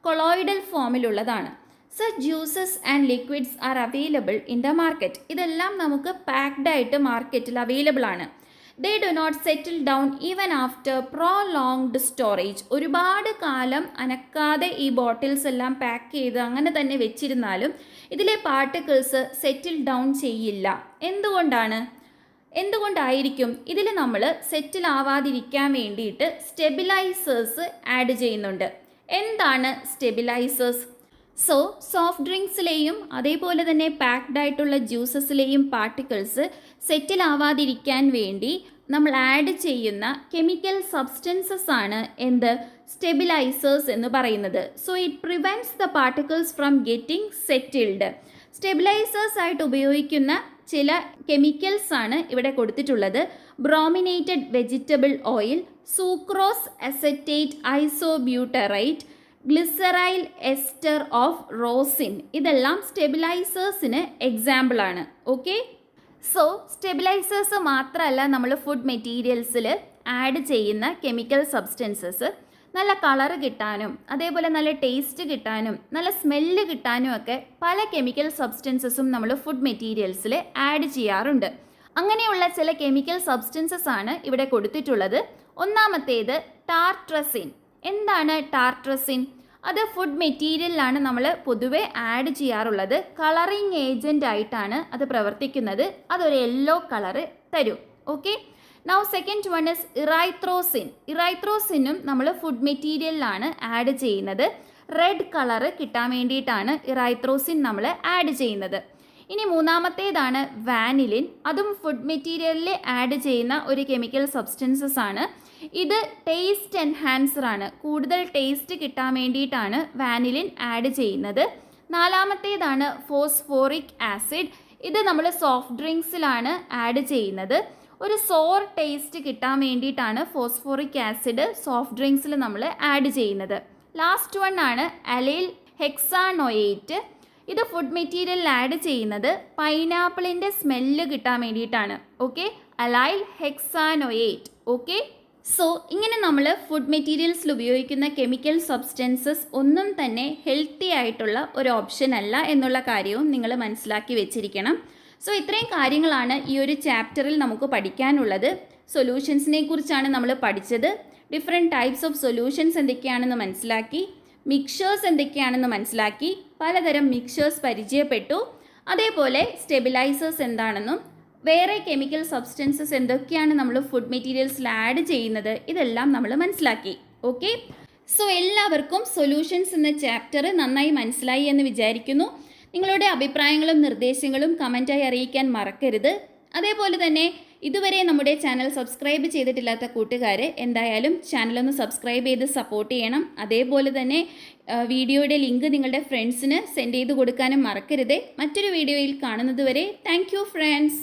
കൊളോയിഡൽ ഫോമിലുള്ളതാണ്. Such juices and liquids are available in the market. ഇതെല്ലാം നമുക്ക് പാക്ഡ് ആയിട്ട് മാർക്കറ്റിൽ അവൈലബിൾ ആണ്. They do not settle down even after prolonged storage. ഒരുപാട് കാലം അനക്കാതെ ഈ ബോട്ടിൽസ് എല്ലാം പാക്ക് ചെയ്ത് അങ്ങനെ തന്നെ വെച്ചിരുന്നാലും ഇതിലെ പാർട്ടിക്കിൾസ് സെറ്റിൽ ഡൗൺ ചെയ്യില്ല. എന്തുകൊണ്ടായിരിക്കും? ഇതിൽ നമ്മൾ സെറ്റിൽ ആവാതിരിക്കാൻ വേണ്ടിയിട്ട് സ്റ്റെബിലൈസേഴ്സ് ആഡ് ചെയ്യുന്നുണ്ട്. എന്താണ് സ്റ്റെബിലൈസേഴ്സ്? സോഫ്റ്റ് ഡ്രിങ്ക്സിലെയും അതേപോലെ തന്നെ പാക്ഡ് ആയിട്ടുള്ള ജ്യൂസസിലെയും പാർട്ടിക്കിൾസ് സെറ്റിൽ ആവാതിരിക്കാൻ വേണ്ടി നമ്മൾ ആഡ് ചെയ്യുന്ന കെമിക്കൽ സബ്സ്റ്റൻസസ് ആണ് സ്റ്റെബിലൈസേഴ്സ് എന്ന് പറയുന്നത്. So it prevents the particles from getting settled. Stabilisers ആയിട്ട് ഉപയോഗിക്കുന്ന ചില കെമിക്കൽസ് ആണ് ഇവിടെ കൊടുത്തിട്ടുള്ളത്. Brominated vegetable oil, sucrose acetate isobutyrate, glyceryl ester of rosin. ഇതെല്ലാം സ്റ്റെബിലൈസേഴ്സിന് എക്സാമ്പിളാണ്. ഓക്കെ, സോ സ്റ്റെബിലൈസേഴ്സ് മാത്രമല്ല നമ്മൾ ഫുഡ് മെറ്റീരിയൽസിൽ ആഡ് ചെയ്യുന്ന കെമിക്കൽ സബ്സ്റ്റൻസസ് നല്ല കളറ് കിട്ടാനും അതേപോലെ നല്ല ടേസ്റ്റ് കിട്ടാനും നല്ല സ്മെല്ല് കിട്ടാനും ഒക്കെ പല കെമിക്കൽ സബ്സ്റ്റൻസസും നമ്മൾ ഫുഡ് മെറ്റീരിയൽസിൽ ആഡ് ചെയ്യാറുണ്ട്. അങ്ങനെയുള്ള ചില കെമിക്കൽ സബ്സ്റ്റൻസസ് ആണ് ഇവിടെ കൊടുത്തിട്ടുള്ളത്. ഒന്നാമത്തേത് ടാർട്രസിൻ. എന്താണ് ടാർട്രസിൻ? അത് ഫുഡ് മെറ്റീരിയലിലാണ് നമ്മൾ പൊതുവെ ആഡ് ചെയ്യാറുള്ളത്. കളറിങ് ഏജൻ്റ് ആയിട്ടാണ് അത് പ്രവർത്തിക്കുന്നത്. അതൊരു യെല്ലോ കളറ് തരും. Okay, now second one is erythrosine. ഇറൈത്രോസിനും നമ്മൾ ഫുഡ് മെറ്റീരിയലിലാണ് ആഡ് ചെയ്യുന്നത്. റെഡ് കളറ് കിട്ടാൻ വേണ്ടിയിട്ടാണ് ഇറൈത്രോസിൻ നമ്മൾ ആഡ് ചെയ്യുന്നത്. ഇനി മൂന്നാമത്തേതാണ് വാനിലിൻ. അതും ഫുഡ് മെറ്റീരിയലിൽ ആഡ് ചെയ്യുന്ന ഒരു കെമിക്കൽ സബ്സ്റ്റൻസസ് ആണ്. ഇത് ടേസ്റ്റ് എൻഹാൻസർ ആണ്. കൂടുതൽ ടേസ്റ്റ് കിട്ടാൻ വേണ്ടിയിട്ടാണ് വാനിലിൻ ആഡ് ചെയ്യുന്നത്. നാലാമത്തേതാണ് ഫോസ്ഫോറിക് ആസിഡ്. ഇത് നമ്മൾ സോഫ്റ്റ് ഡ്രിങ്ക്സിലാണ് ആഡ് ചെയ്യുന്നത്. ഒരു സോർ ടേസ്റ്റ് കിട്ടാൻ വേണ്ടിയിട്ടാണ് ഫോസ്ഫോറിക് ആസിഡ് സോഫ്റ്റ് ഡ്രിങ്ക്സിൽ നമ്മൾ ആഡ് ചെയ്യുന്നത്. ലാസ്റ്റ് വൺ ആണ് അലൈൽ ഹെക്സാനോയേറ്റ്. ഇത് ഫുഡ് മെറ്റീരിയലിൽ ആഡ് ചെയ്യുന്നത് പൈനാപ്പിളിൻ്റെ സ്മെല്ല് കിട്ടാൻ വേണ്ടിയിട്ടാണ്. Okay, allyl hexanoate. Okay, so ഇങ്ങനെ നമ്മൾ ഫുഡ് മെറ്റീരിയൽസിൽ ഉപയോഗിക്കുന്ന കെമിക്കൽ സബ്സ്റ്റൻസസ് ഒന്നും തന്നെ ഹെൽത്തി ആയിട്ടുള്ള ഒരു ഓപ്ഷൻ അല്ല എന്നുള്ള കാര്യവും നിങ്ങൾ മനസ്സിലാക്കി വെച്ചിരിക്കണം. സോ ഇത്രയും കാര്യങ്ങളാണ് ഈ ഒരു ചാപ്റ്ററിൽ നമുക്ക് പഠിക്കാനുള്ളത്. സൊല്യൂഷൻസിനെ കുറിച്ചാണ് നമ്മൾ പഠിച്ചത്. ഡിഫറെൻറ്റ് ടൈപ്സ് ഓഫ് സൊല്യൂഷൻസ് എന്തൊക്കെയാണെന്ന് മനസ്സിലാക്കി, മിക്സേഴ്സ് എന്തൊക്കെയാണെന്ന് മനസ്സിലാക്കി, പലതരം മിക്സേഴ്സ് പരിചയപ്പെട്ടു. അതേപോലെ സ്റ്റെബിലൈസേഴ്സ് എന്താണെന്നും വേറെ കെമിക്കൽ സബ്സ്റ്റൻസസ് എന്തൊക്കെയാണ് നമ്മൾ ഫുഡ് മെറ്റീരിയൽസിൽ ആഡ് ചെയ്യുന്നത്, ഇതെല്ലാം നമ്മൾ മനസ്സിലാക്കി. ഓക്കെ, സോ എല്ലാവർക്കും സൊല്യൂഷൻസ് എന്ന ചാപ്റ്റർ നന്നായി മനസ്സിലായി എന്ന് വിചാരിക്കുന്നു. നിങ്ങളുടെ അഭിപ്രായങ്ങളും നിർദ്ദേശങ്ങളും കമൻറ്റായി അറിയിക്കാൻ മറക്കരുത്. അതേപോലെ തന്നെ ഇതുവരെ നമ്മുടെ ചാനൽ സബ്സ്ക്രൈബ് ചെയ്തിട്ടില്ലാത്ത കൂട്ടുകാർ എന്തായാലും ചാനലൊന്ന് സബ്സ്ക്രൈബ് ചെയ്ത് സപ്പോർട്ട് ചെയ്യണം. അതേപോലെ തന്നെ വീഡിയോയുടെ ലിങ്ക് നിങ്ങളുടെ ഫ്രണ്ട്സിന് സെൻഡ് ചെയ്ത് കൊടുക്കാനും മറക്കരുത്. മറ്റൊരു വീഡിയോയിൽ കാണുന്നത് വരെ താങ്ക് യു ഫ്രണ്ട്സ്.